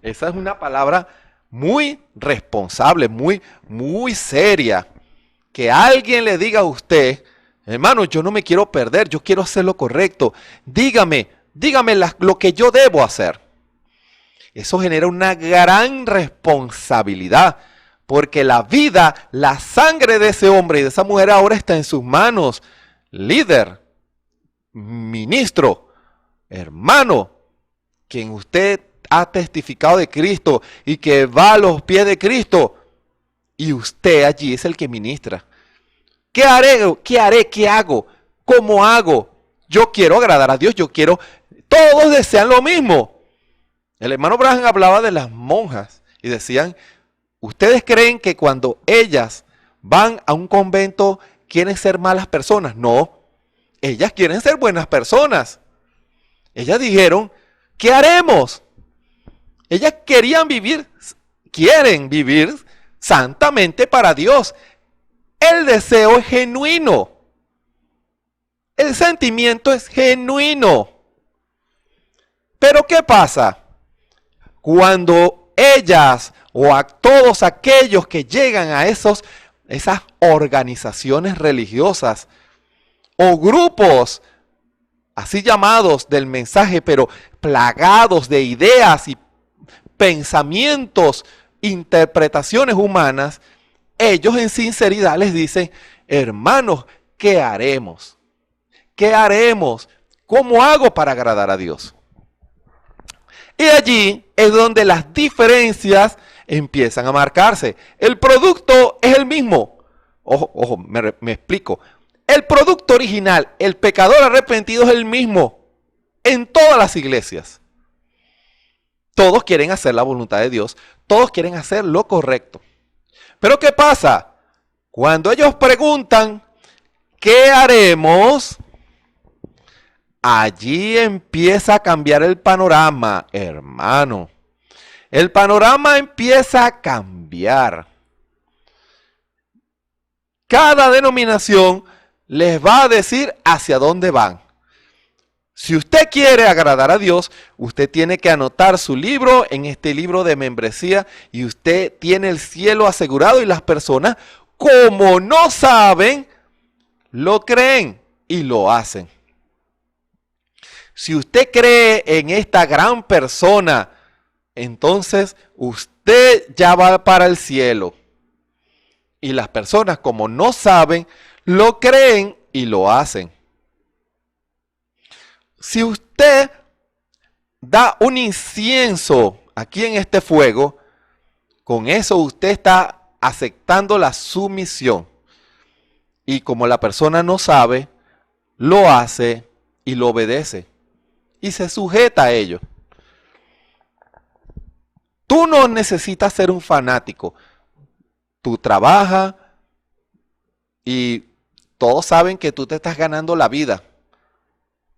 esa es una palabra muy responsable, muy seria. Que alguien le diga a usted, hermano, yo no me quiero perder, yo quiero hacer lo correcto. Dígame lo que yo debo hacer. Eso genera una gran responsabilidad, porque la vida, la sangre de ese hombre y de esa mujer ahora está en sus manos. Líder, ministro, hermano, quien usted ha testificado de Cristo y que va a los pies de Cristo, y usted allí es el que ministra. ¿Qué haré? ¿Qué hago? ¿Cómo hago? Yo quiero agradar a Dios, todos desean lo mismo. El hermano Branham hablaba de las monjas y decían, ¿ustedes creen que cuando ellas van a un convento quieren ser malas personas? No, ellas quieren ser buenas personas. Ellas dijeron, ¿qué haremos? Ellas quieren vivir santamente para Dios. El deseo es genuino. El sentimiento es genuino. Pero ¿qué pasa? Cuando ellas o a todos aquellos que llegan a esas organizaciones religiosas o grupos así llamados del mensaje, pero plagados de ideas y pensamientos, interpretaciones humanas, ellos en sinceridad les dicen, hermanos, ¿qué haremos? ¿Qué haremos? ¿Cómo hago para agradar a Dios? Y allí es donde las diferencias empiezan a marcarse. El producto es el mismo. Ojo, me explico. El producto original, el pecador arrepentido es el mismo en todas las iglesias. Todos quieren hacer la voluntad de Dios. Todos quieren hacer lo correcto. Pero ¿qué pasa? Cuando ellos preguntan, ¿qué haremos? Allí empieza a cambiar el panorama, hermano. El panorama empieza a cambiar. Cada denominación les va a decir hacia dónde van. Si usted quiere agradar a Dios, usted tiene que anotar su libro en este libro de membresía y usted tiene el cielo asegurado, y las personas, como no saben, lo creen y lo hacen. Si usted cree en esta gran persona, entonces usted ya va para el cielo. Y las personas, como no saben, lo creen y lo hacen. Si usted da un incienso aquí en este fuego, con eso usted está aceptando la sumisión. Y como la persona no sabe, lo hace y lo obedece. Y se sujeta a ello. Tú no necesitas ser un fanático. Tú trabajas y todos saben que tú te estás ganando la vida.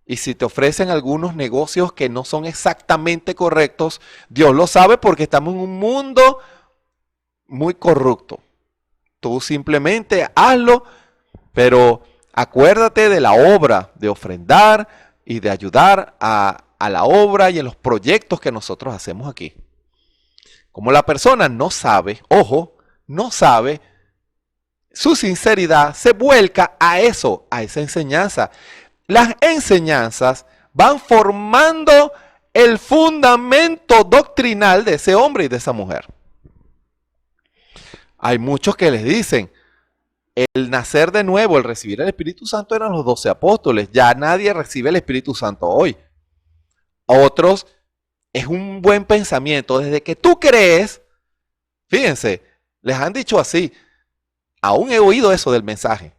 Y si te ofrecen algunos negocios que no son exactamente correctos, Dios lo sabe porque estamos en un mundo muy corrupto. Tú simplemente hazlo, pero acuérdate de la obra, de ofrendar y de ayudar a la obra y en los proyectos que nosotros hacemos aquí. Como la persona no sabe, ojo, no sabe, su sinceridad se vuelca a eso, a esa enseñanza. Las enseñanzas van formando el fundamento doctrinal de ese hombre y de esa mujer. Hay muchos que les dicen, el nacer de nuevo, el recibir el Espíritu Santo eran los 12 apóstoles. Ya nadie recibe el Espíritu Santo hoy. Otros, es un buen pensamiento. Desde que tú crees, fíjense, les han dicho así. Aún he oído eso del mensaje.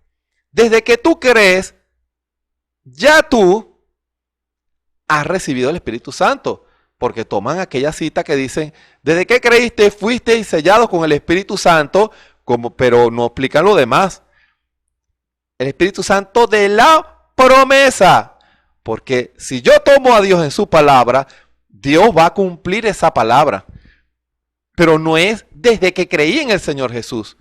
Desde que tú crees, ya tú has recibido el Espíritu Santo. Porque toman aquella cita que dicen, desde que creíste, fuiste sellado con el Espíritu Santo, pero no explican lo demás. El Espíritu Santo de la promesa. Porque si yo tomo a Dios en su palabra, Dios va a cumplir esa palabra. Pero no es desde que creí en el Señor Jesús.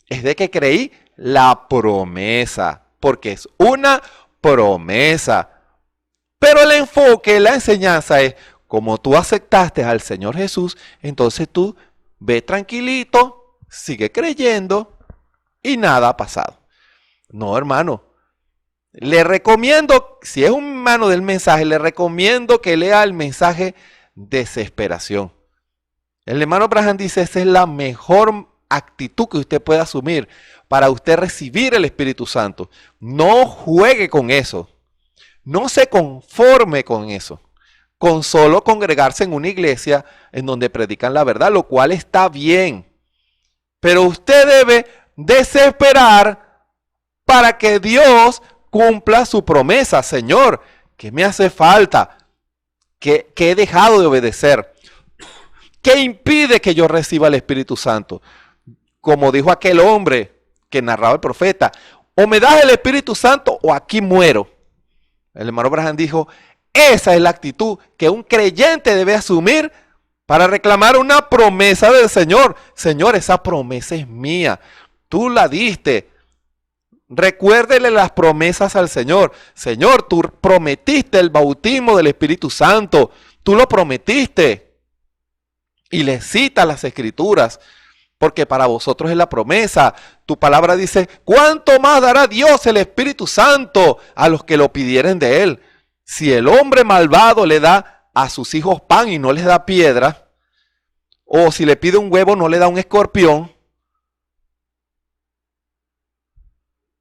Es de que creí la promesa. Porque es una promesa. Pero el enfoque, la enseñanza es, como tú aceptaste al Señor Jesús, entonces tú ve tranquilito, sigue creyendo y nada ha pasado. No, hermano. Le recomiendo, si es un hermano del mensaje, le recomiendo que lea el mensaje Desesperación. El hermano Branham dice, esa es la mejor actitud que usted puede asumir para usted recibir el Espíritu Santo. No juegue con eso. No se conforme con eso. Con solo congregarse en una iglesia en donde predican la verdad, lo cual está bien. Pero usted debe desesperar para que Dios cumpla su promesa. Señor, ¿qué me hace falta? ¿Qué he dejado de obedecer? ¿Qué impide que yo reciba el Espíritu Santo? Como dijo aquel hombre que narraba el profeta, o me das el Espíritu Santo o aquí muero. El hermano Branham dijo, esa es la actitud que un creyente debe asumir para reclamar una promesa del Señor. Señor, esa promesa es mía. Tú la diste. Recuérdele las promesas al Señor. Señor, tú prometiste el bautismo del Espíritu Santo. Tú lo prometiste. Y le cita las Escrituras. Porque para vosotros es la promesa. Tu palabra dice, ¿cuánto más dará Dios el Espíritu Santo a los que lo pidieren de Él? Si el hombre malvado le da a sus hijos pan y no les da piedra, o si le pide un huevo no le da un escorpión,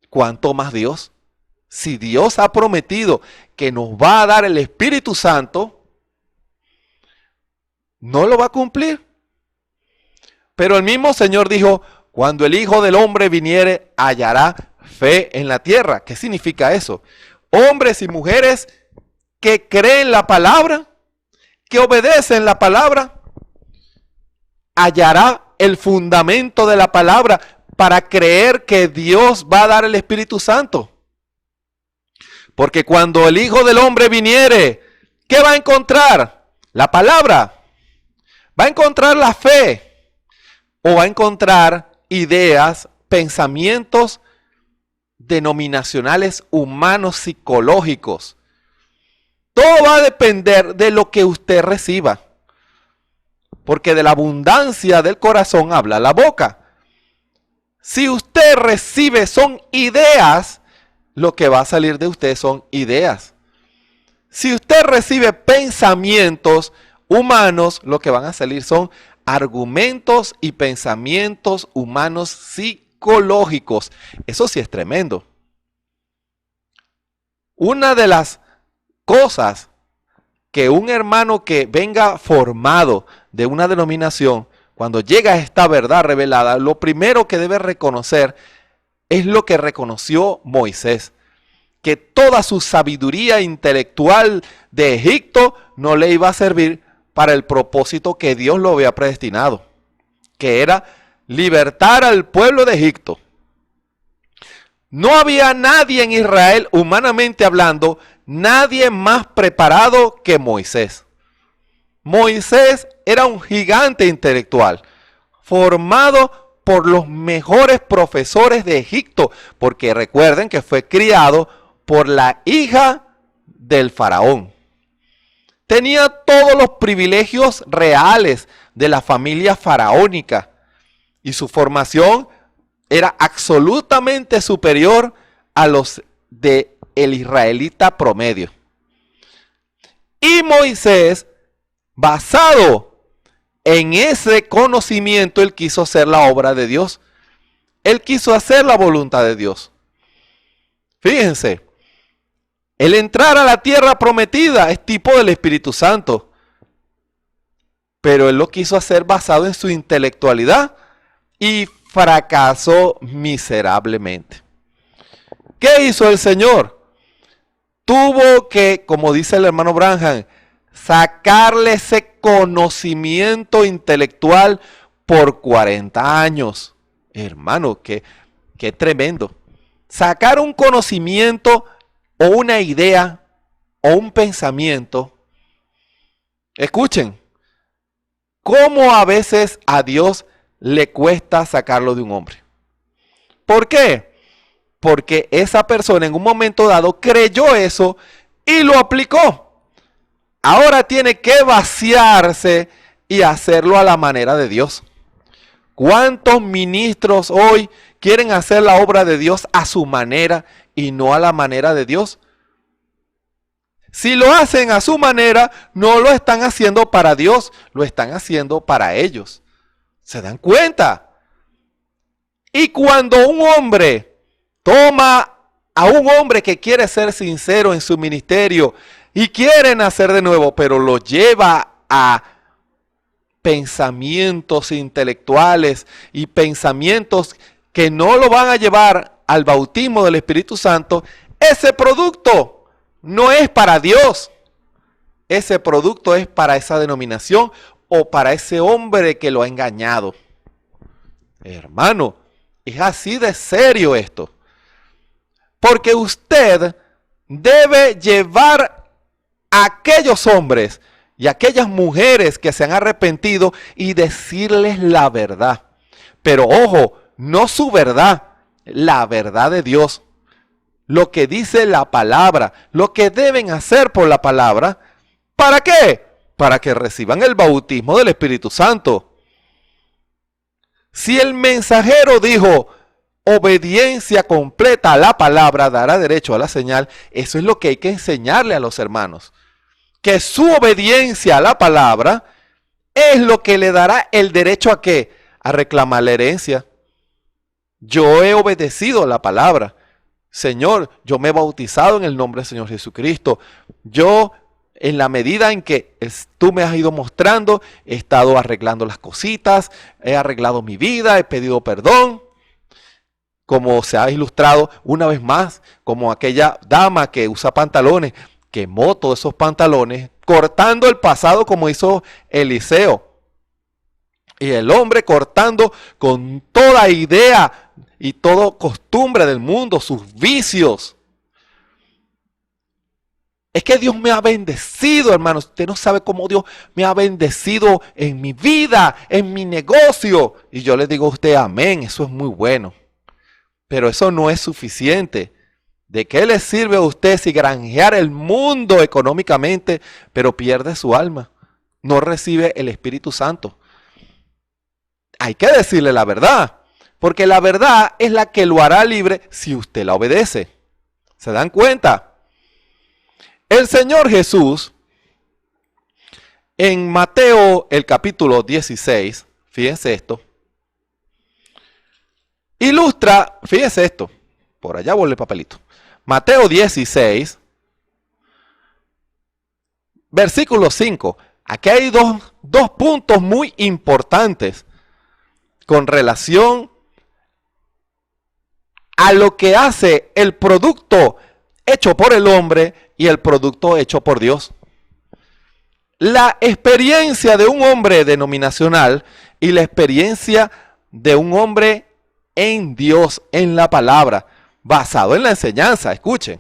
¿cuánto más Dios? Si Dios ha prometido que nos va a dar el Espíritu Santo, ¿no lo va a cumplir? Pero el mismo Señor dijo, cuando el Hijo del Hombre viniere, hallará fe en la tierra. ¿Qué significa eso? Hombres y mujeres que creen la palabra, que obedecen la palabra, hallará el fundamento de la palabra para creer que Dios va a dar el Espíritu Santo. Porque cuando el Hijo del Hombre viniere, ¿qué va a encontrar? La palabra. Va a encontrar la fe. O va a encontrar ideas, pensamientos denominacionales humanos psicológicos. Todo va a depender de lo que usted reciba. Porque de la abundancia del corazón habla la boca. Si usted recibe son ideas, lo que va a salir de usted son ideas. Si usted recibe pensamientos humanos, lo que van a salir son argumentos y pensamientos humanos psicológicos. Eso sí es tremendo. Una de las cosas que un hermano que venga formado de una denominación, cuando llega a esta verdad revelada, lo primero que debe reconocer es lo que reconoció Moisés, que toda su sabiduría intelectual de Egipto no le iba a servir para el propósito que Dios lo había predestinado, que era libertar al pueblo de Egipto. No había nadie en Israel, humanamente hablando, nadie más preparado que Moisés. Moisés era un gigante intelectual, formado por los mejores profesores de Egipto, porque recuerden que fue criado por la hija del faraón. Tenía todos los privilegios reales de la familia faraónica y su formación era absolutamente superior a los de el israelita promedio. Y Moisés, basado en ese conocimiento él quiso hacer la obra de Dios. Él quiso hacer la voluntad de Dios. Fíjense, el entrar a la tierra prometida es tipo del Espíritu Santo. Pero él lo quiso hacer basado en su intelectualidad y fracasó miserablemente. ¿Qué hizo el Señor? Tuvo que, como dice el hermano Branham, sacarle ese conocimiento intelectual por 40 años. Hermano, qué tremendo. Sacar un conocimiento o una idea o un pensamiento. Escuchen, cómo a veces a Dios le cuesta sacarlo de un hombre. ¿Por qué? Porque esa persona en un momento dado creyó eso y lo aplicó. Ahora tiene que vaciarse y hacerlo a la manera de Dios. ¿Cuántos ministros hoy quieren hacer la obra de Dios a su manera y no a la manera de Dios? Si lo hacen a su manera, no lo están haciendo para Dios, lo están haciendo para ellos. ¿Se dan cuenta? Y cuando un hombre toma a un hombre que quiere ser sincero en su ministerio y quiere nacer de nuevo, pero lo lleva a pensamientos intelectuales y pensamientos que no lo van a llevar al bautismo del Espíritu Santo, ese producto no es para Dios. Ese producto es para esa denominación o para ese hombre que lo ha engañado. Hermano, es así de serio esto. Porque usted debe llevar a aquellos hombres y a aquellas mujeres que se han arrepentido y decirles la verdad. Pero ojo, no su verdad, la verdad de Dios. Lo que dice la palabra, lo que deben hacer por la palabra. ¿Para qué? Para que reciban el bautismo del Espíritu Santo. Si el mensajero dijo, obediencia completa a la palabra dará derecho a la señal, eso es lo que hay que enseñarle a los hermanos. Que su obediencia a la palabra es lo que le dará el derecho a ¿qué? A reclamar la herencia. Yo he obedecido a la palabra. Señor, yo me he bautizado en el nombre del Señor Jesucristo. Yo, en la medida en que tú me has ido mostrando, he estado arreglando las cositas, he arreglado mi vida, he pedido perdón. Como se ha ilustrado una vez más, como aquella dama que usa pantalones, quemó todos esos pantalones, cortando el pasado como hizo Eliseo. Y el hombre cortando con toda idea y toda costumbre del mundo, sus vicios. Es que Dios me ha bendecido, hermanos. Usted no sabe cómo Dios me ha bendecido en mi vida, en mi negocio. Y yo le digo a usted, amén, eso es muy bueno. Pero eso no es suficiente. ¿De qué le sirve a usted si granjear el mundo económicamente, pero pierde su alma? No recibe el Espíritu Santo. Hay que decirle la verdad, porque la verdad es la que lo hará libre si usted la obedece. ¿Se dan cuenta? El Señor Jesús, en Mateo el capítulo 16, fíjense esto, ilustra, fíjense esto, por allá volé el papelito. Mateo 16, versículo 5. Aquí hay dos puntos muy importantes con relación a lo que hace el producto hecho por el hombre y el producto hecho por Dios. La experiencia de un hombre denominacional y la experiencia de un hombre en Dios, en la palabra, basado en la enseñanza. Escuchen.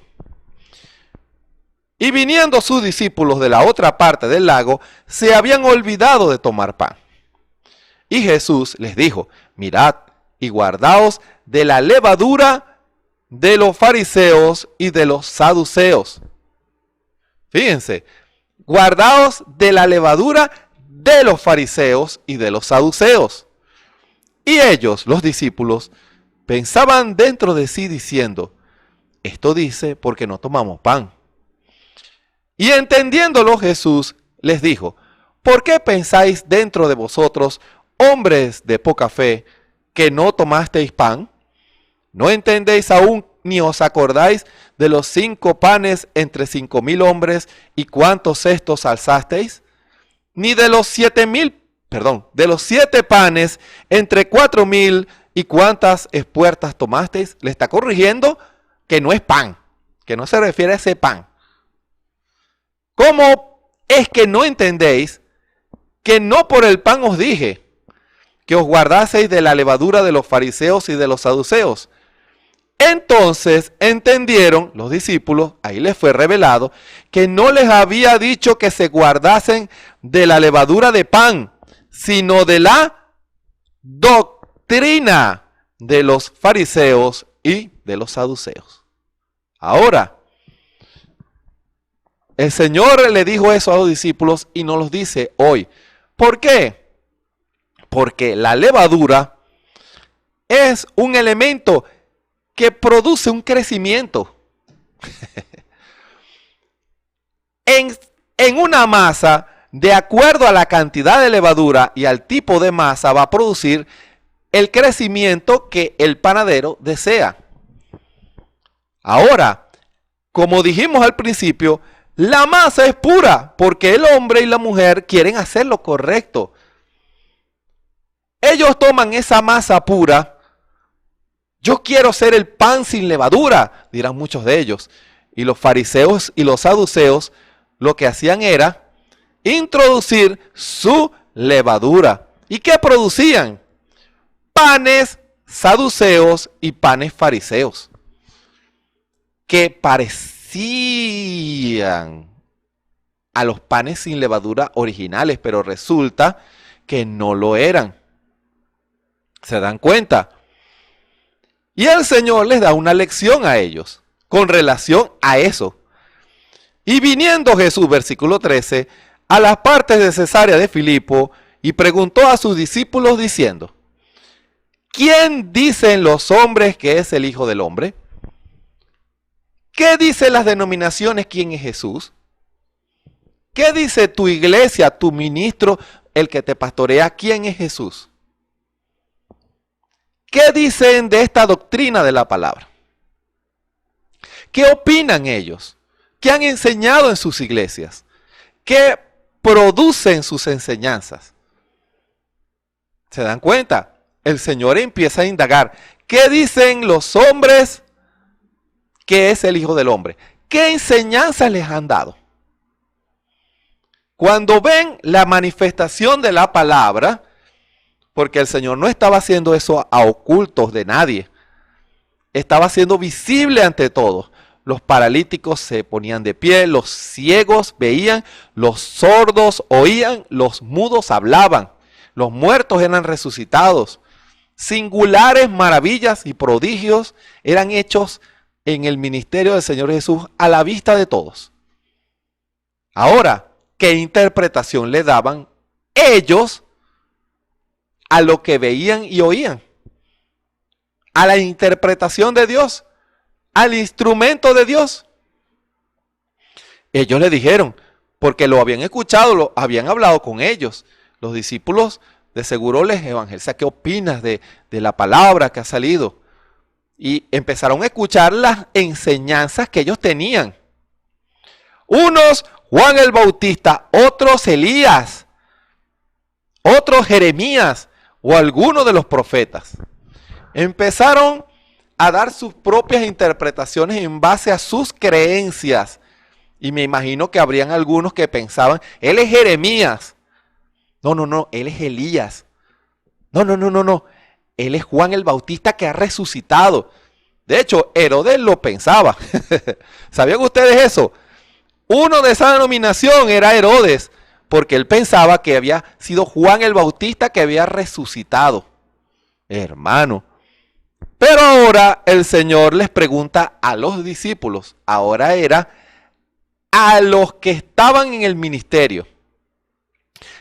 Y viniendo sus discípulos de la otra parte del lago, se habían olvidado de tomar pan. Y Jesús les dijo, mirad y guardaos de la levadura de los fariseos y de los saduceos. Fíjense, guardaos de la levadura de los fariseos y de los saduceos. Y ellos, los discípulos, pensaban dentro de sí diciendo, esto dice porque no tomamos pan. Y entendiéndolo Jesús les dijo, ¿por qué pensáis dentro de vosotros, hombres de poca fe, que no tomasteis pan? ¿No entendéis aún ni os acordáis de los 5 panes entre 5,000 hombres y cuántos cestos alzasteis? Ni de los 7 panes entre 4,000 y cuántas espuertas tomasteis. Le está corrigiendo que no es pan, que no se refiere a ese pan. ¿Cómo es que no entendéis que no por el pan os dije que os guardaseis de la levadura de los fariseos y de los saduceos? Entonces entendieron los discípulos, ahí les fue revelado, que no les había dicho que se guardasen de la levadura de pan, sino de la doctrina de los fariseos y de los saduceos. Ahora, el Señor le dijo eso a los discípulos y nos los dice hoy. ¿Por qué? Porque la levadura es un elemento que produce un crecimiento. En una masa, de acuerdo a la cantidad de levadura y al tipo de masa, va a producir el crecimiento que el panadero desea. Ahora, como dijimos al principio, la masa es pura porque el hombre y la mujer quieren hacer lo correcto. Ellos toman esa masa pura. Yo quiero ser el pan sin levadura, dirán muchos de ellos. Y los fariseos y los saduceos lo que hacían era introducir su levadura. ¿Y qué producían? Panes saduceos y panes fariseos, que parecían a los panes sin levadura originales, pero resulta que no lo eran. ¿Se dan cuenta? Y el Señor les da una lección a ellos con relación a eso. Y viniendo Jesús, versículo 13, a las partes de Cesarea de Filipo, y preguntó a sus discípulos diciendo: ¿quién dicen los hombres que es el Hijo del Hombre? ¿Qué dicen las denominaciones quién es Jesús? ¿Qué dice tu iglesia, tu ministro, el que te pastorea, quién es Jesús? ¿Qué dicen de esta doctrina de la palabra? ¿Qué opinan ellos? ¿Qué han enseñado en sus iglesias? ¿Qué producen sus enseñanzas? ¿Se dan cuenta? El Señor empieza a indagar. ¿Qué dicen los hombres que es el Hijo del Hombre? ¿Qué enseñanzas les han dado? Cuando ven la manifestación de la palabra, porque el Señor no estaba haciendo eso a ocultos de nadie, estaba siendo visible ante todos. Los paralíticos se ponían de pie, los ciegos veían, los sordos oían, los mudos hablaban, los muertos eran resucitados. Singulares maravillas y prodigios eran hechos en el ministerio del Señor Jesús a la vista de todos. Ahora, ¿qué interpretación le daban ellos a lo que veían y oían? A la interpretación de Dios, al instrumento de Dios. Ellos le dijeron, porque lo habían escuchado, lo habían hablado con ellos. Los discípulos de seguro les evangelizan. ¿Qué opinas de la palabra que ha salido? Y empezaron a escuchar las enseñanzas que ellos tenían. Unos Juan el Bautista, otros Elías, otros Jeremías o alguno de los profetas. Empezaron a dar sus propias interpretaciones en base a sus creencias. Y me imagino que habrían algunos que pensaban, él es Jeremías. No, él es Elías. No. Él es Juan el Bautista que ha resucitado. De hecho, Herodes lo pensaba. ¿Sabían ustedes eso? Uno de esa denominación era Herodes, porque él pensaba que había sido Juan el Bautista que había resucitado. Hermano. Pero ahora el Señor les pregunta a los discípulos. Ahora era a los que estaban en el ministerio.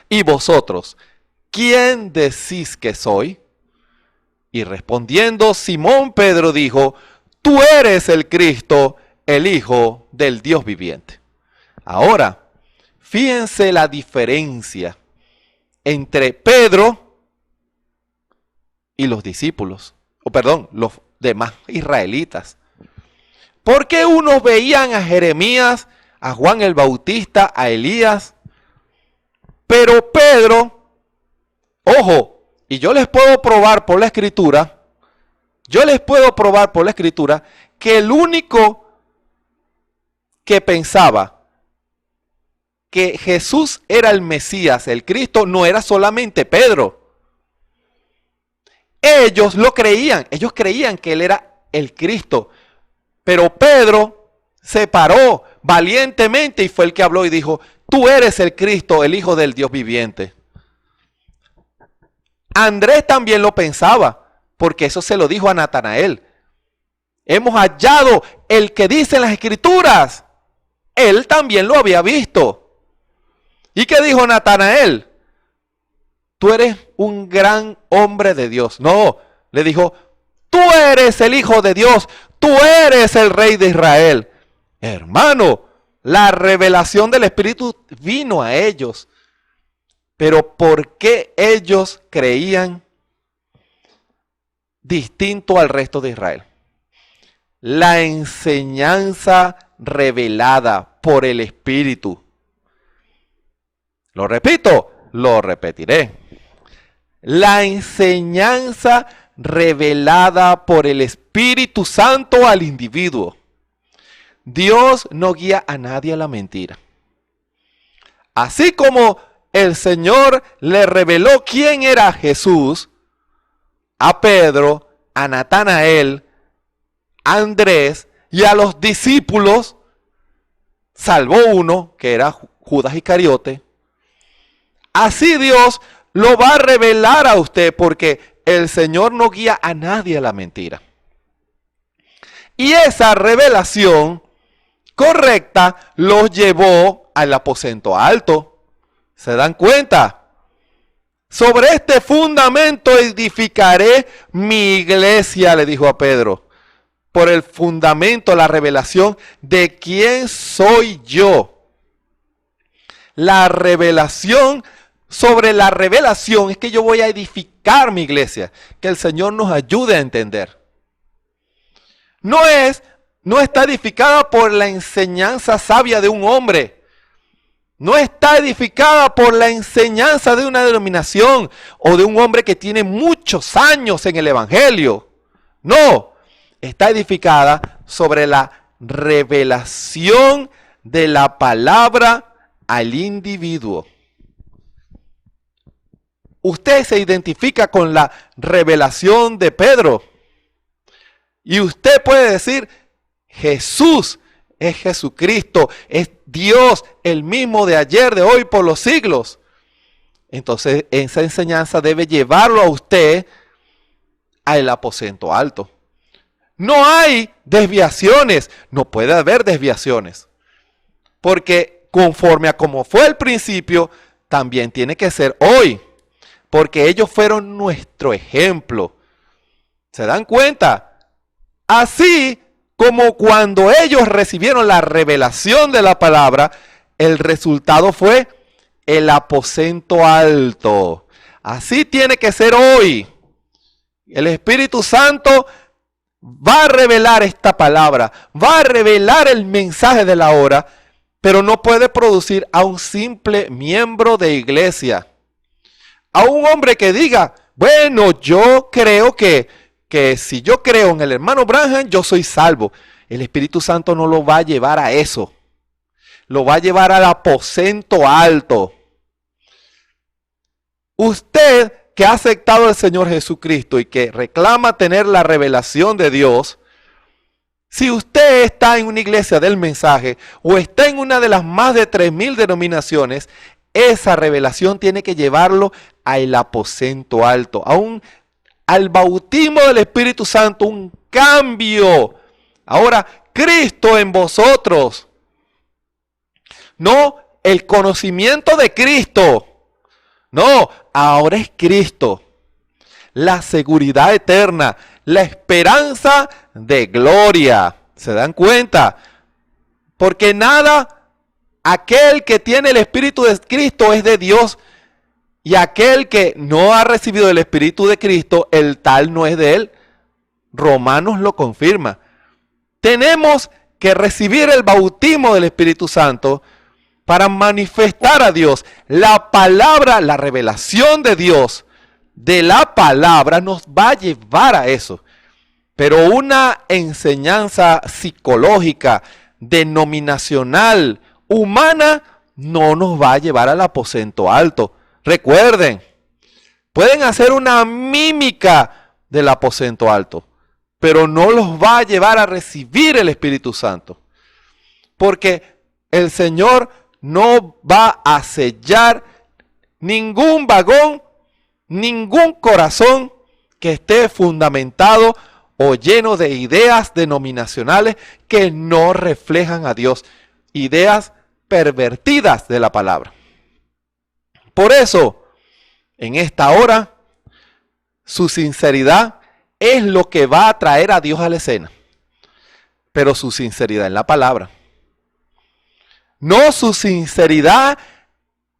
¿Y vosotros, quién decís que soy? Y respondiendo Simón Pedro dijo, tú eres el Cristo, el Hijo del Dios viviente. Ahora, Fíjense la diferencia entre Pedro y los discípulos, los demás israelitas. Porque unos veían a Jeremías, a Juan el Bautista, a Elías, pero Pedro, ojo, y yo les puedo probar por la escritura, que el único que pensaba que Jesús era el Mesías, el Cristo, no era solamente Pedro. Ellos lo creían, ellos creían que él era el Cristo, pero Pedro se paró valientemente y fue el que habló y dijo: tú eres el Cristo, el Hijo del Dios viviente. Andrés también lo pensaba, porque eso se lo dijo a Natanael. Hemos hallado el que dice en las Escrituras. Él también lo había visto. ¿Y qué dijo Natanael? Tú eres un gran hombre de Dios. No, le dijo: tú eres el Hijo de Dios, tú eres el Rey de Israel. Hermano, la revelación del Espíritu vino a ellos. Pero ¿por qué ellos creían distinto al resto de Israel? La enseñanza revelada por el Espíritu. Lo repito, lo repetiré. La enseñanza revelada por el Espíritu Santo al individuo. Dios no guía a nadie a la mentira. Así como el Señor le reveló quién era Jesús a Pedro, a Natanael, a Andrés y a los discípulos, salvó uno, que era Judas Iscariote. Así Dios lo va a revelar a usted, porque el Señor no guía a nadie a la mentira. Y esa revelación correcta los llevó al aposento alto. ¿Se dan cuenta? Sobre este fundamento edificaré mi iglesia, le dijo a Pedro. Por el fundamento, la revelación de quién soy yo. La revelación, sobre la revelación es que yo voy a edificar mi iglesia. Que el Señor nos ayude a entender. No está edificada por la enseñanza sabia de un hombre. No está edificada por la enseñanza de una denominación o de un hombre que tiene muchos años en el Evangelio. No, está edificada sobre la revelación de la palabra al individuo. Usted se identifica con la revelación de Pedro. Y usted puede decir: Jesús es Jesucristo, es Dios, el mismo de ayer, de hoy, por los siglos. Entonces, esa enseñanza debe llevarlo a usted al aposento alto. No hay desviaciones, no puede haber desviaciones. Porque conforme a como fue el principio, también tiene que ser hoy. Porque ellos fueron nuestro ejemplo. ¿Se dan cuenta? Así como cuando ellos recibieron la revelación de la palabra, el resultado fue el aposento alto. Así tiene que ser hoy. El Espíritu Santo va a revelar esta palabra, va a revelar el mensaje de la hora, pero no puede producir a un simple miembro de iglesia. A un hombre que diga: bueno, yo creo que si yo creo en el hermano Branham, yo soy salvo. El Espíritu Santo no lo va a llevar a eso. Lo va a llevar al aposento alto. Usted que ha aceptado al Señor Jesucristo y que reclama tener la revelación de Dios, si usted está en una iglesia del mensaje o está en una de las más de 3,000 denominaciones, esa revelación tiene que llevarlo al aposento alto, al bautismo del Espíritu Santo, un cambio. Ahora, Cristo en vosotros. No el conocimiento de Cristo. No, ahora es Cristo. La seguridad eterna, la esperanza de gloria. ¿Se dan cuenta? Porque nada aquel que tiene el Espíritu de Cristo es de Dios, y aquel que no ha recibido el Espíritu de Cristo, el tal no es de él. Romanos lo confirma. Tenemos que recibir el bautismo del Espíritu Santo para manifestar a Dios. La palabra, la revelación de Dios, de la palabra, nos va a llevar a eso. Pero una enseñanza psicológica, denominacional, humana, no nos va a llevar al aposento alto. Recuerden, pueden hacer una mímica del aposento alto, pero no los va a llevar a recibir el Espíritu Santo. Porque el Señor no va a sellar ningún vagón, ningún corazón que esté fundamentado o lleno de ideas denominacionales que no reflejan a Dios. Ideas pervertidas de la palabra. Por eso, en esta hora, su sinceridad es lo que va a traer a Dios a la escena. Pero su sinceridad en la palabra. No su sinceridad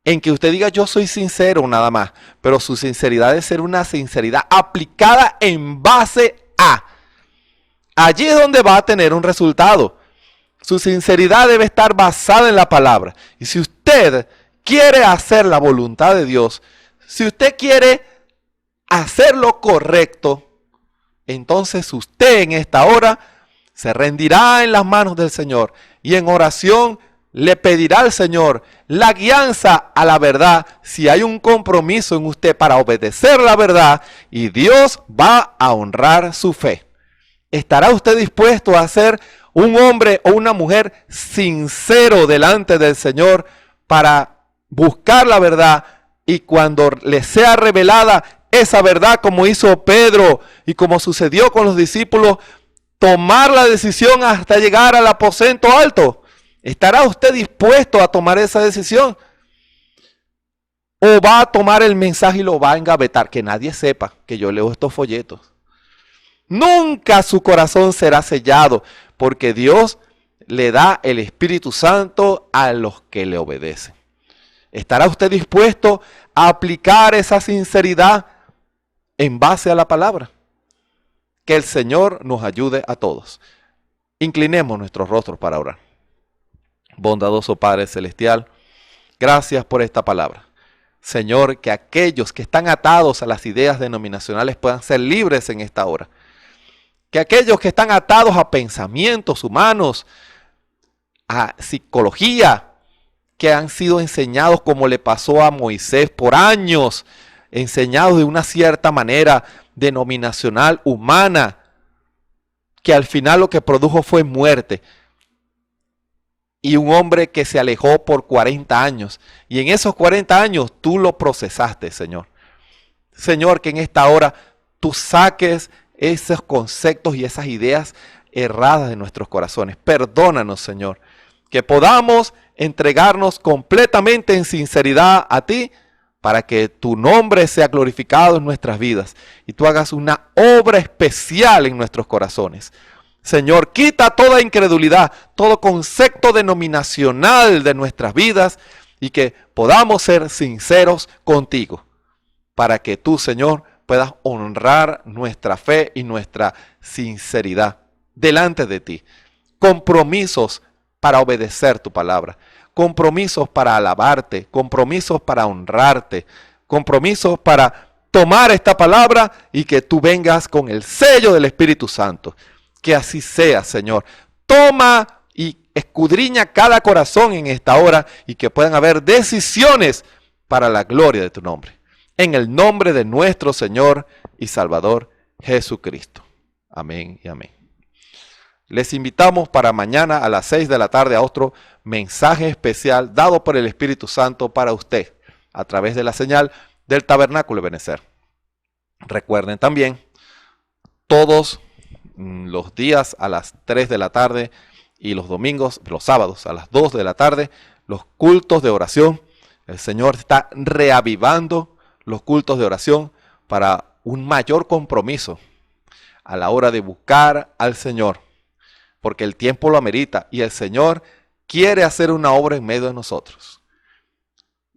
en que usted diga yo soy sincero nada más. Pero su sinceridad debe ser una sinceridad aplicada en base a. Allí es donde va a tener un resultado. Su sinceridad debe estar basada en la palabra. Y si usted quiere hacer la voluntad de Dios, si usted quiere hacer lo correcto, entonces usted en esta hora se rendirá en las manos del Señor y en oración le pedirá al Señor la guianza a la verdad si hay un compromiso en usted para obedecer la verdad, y Dios va a honrar su fe. ¿Estará usted dispuesto a ser un hombre o una mujer sincero delante del Señor para buscar la verdad, y cuando le sea revelada esa verdad, como hizo Pedro y como sucedió con los discípulos, tomar la decisión hasta llegar al aposento alto? ¿Estará usted dispuesto a tomar esa decisión? ¿O va a tomar el mensaje y lo va a engavetar? Que nadie sepa que yo leo estos folletos. Nunca su corazón será sellado, porque Dios le da el Espíritu Santo a los que le obedecen. ¿Estará usted dispuesto a aplicar esa sinceridad en base a la palabra? Que el Señor nos ayude a todos. Inclinemos nuestros rostros para orar. Bondadoso Padre Celestial, gracias por esta palabra. Señor, que aquellos que están atados a las ideas denominacionales puedan ser libres en esta hora. Que aquellos que están atados a pensamientos humanos, a psicología, que han sido enseñados como le pasó a Moisés por años, enseñados de una cierta manera denominacional, humana, que al final lo que produjo fue muerte. Y un hombre que se alejó por 40 años. Y en esos 40 años tú lo procesaste, Señor. Señor, que en esta hora tú saques esos conceptos y esas ideas erradas de nuestros corazones. Perdónanos, Señor. Que podamos entregarnos completamente en sinceridad a ti, para que tu nombre sea glorificado en nuestras vidas y tú hagas una obra especial en nuestros corazones. Señor, quita toda incredulidad, todo concepto denominacional de nuestras vidas, y que podamos ser sinceros contigo, para que tú, Señor, puedas honrar nuestra fe y nuestra sinceridad delante de ti. Compromisos para obedecer tu palabra, compromisos para alabarte, compromisos para honrarte, compromisos para tomar esta palabra y que tú vengas con el sello del Espíritu Santo. Que así sea, Señor. Toma y escudriña cada corazón en esta hora, y que puedan haber decisiones para la gloria de tu nombre. En el nombre de nuestro Señor y Salvador Jesucristo. Amén y amén. Les invitamos para mañana a las 6 de la tarde a otro mensaje especial dado por el Espíritu Santo para usted a través de la señal del Tabernáculo Ebenezer. Recuerden también, todos los días a las 3 de la tarde y los domingos, los sábados a las 2 de la tarde, los cultos de oración. El Señor está reavivando los cultos de oración para un mayor compromiso a la hora de buscar al Señor, porque el tiempo lo amerita y el Señor quiere hacer una obra en medio de nosotros.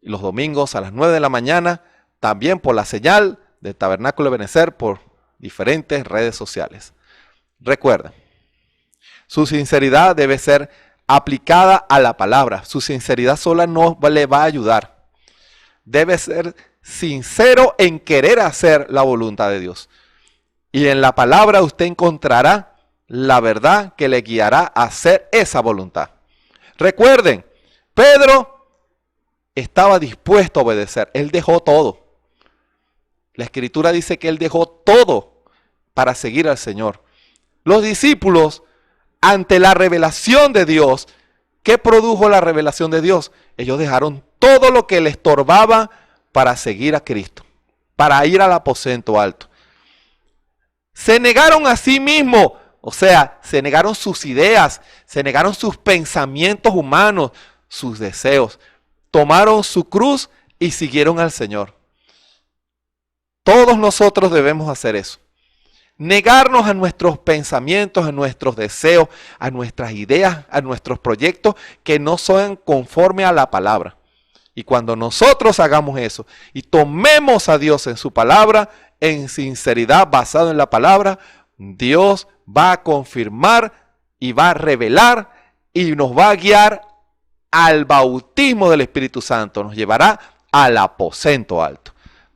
Y los domingos a las 9 de la mañana, también por la señal del Tabernáculo de Ebenecer, por diferentes redes sociales. Recuerden, su sinceridad debe ser aplicada a la palabra. Su sinceridad sola no le va a ayudar. Debe ser sincero en querer hacer la voluntad de Dios. Y en la palabra usted encontrará la verdad que le guiará a hacer esa voluntad. Recuerden, Pedro estaba dispuesto a obedecer. Él dejó todo. La Escritura dice que él dejó todo para seguir al Señor. Los discípulos, ante la revelación de Dios, ¿qué produjo la revelación de Dios? Ellos dejaron todo lo que les estorbaba para seguir a Cristo, para ir al aposento alto. Se negaron a sí mismos, o sea, se negaron sus ideas, se negaron sus pensamientos humanos, sus deseos. Tomaron su cruz y siguieron al Señor. Todos nosotros debemos hacer eso. Negarnos a nuestros pensamientos, a nuestros deseos, a nuestras ideas, a nuestros proyectos que no son conforme a la palabra. Y cuando nosotros hagamos eso y tomemos a Dios en su palabra, en sinceridad basado en la palabra, Dios va a confirmar y va a revelar y nos va a guiar al bautismo del Espíritu Santo. Nos llevará al aposento alto.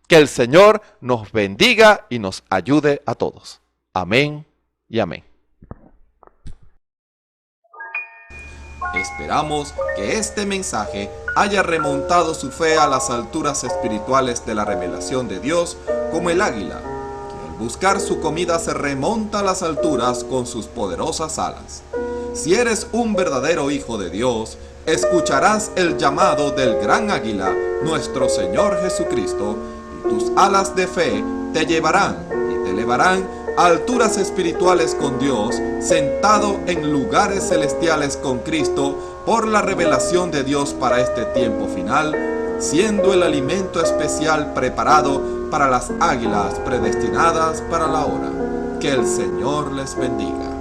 Que el Señor nos bendiga y nos ayude a todos. Amén y amén. Esperamos que este mensaje haya remontado su fe a las alturas espirituales de la revelación de Dios, como el águila, que al buscar su comida se remonta a las alturas con sus poderosas alas. Si eres un verdadero hijo de Dios, escucharás el llamado del gran águila, nuestro Señor Jesucristo, y tus alas de fe te llevarán y te elevarán a alturas espirituales con Dios, sentado en lugares celestiales con Cristo, por la revelación de Dios para este tiempo final, siendo el alimento especial preparado para las águilas predestinadas para la hora. Que el Señor les bendiga.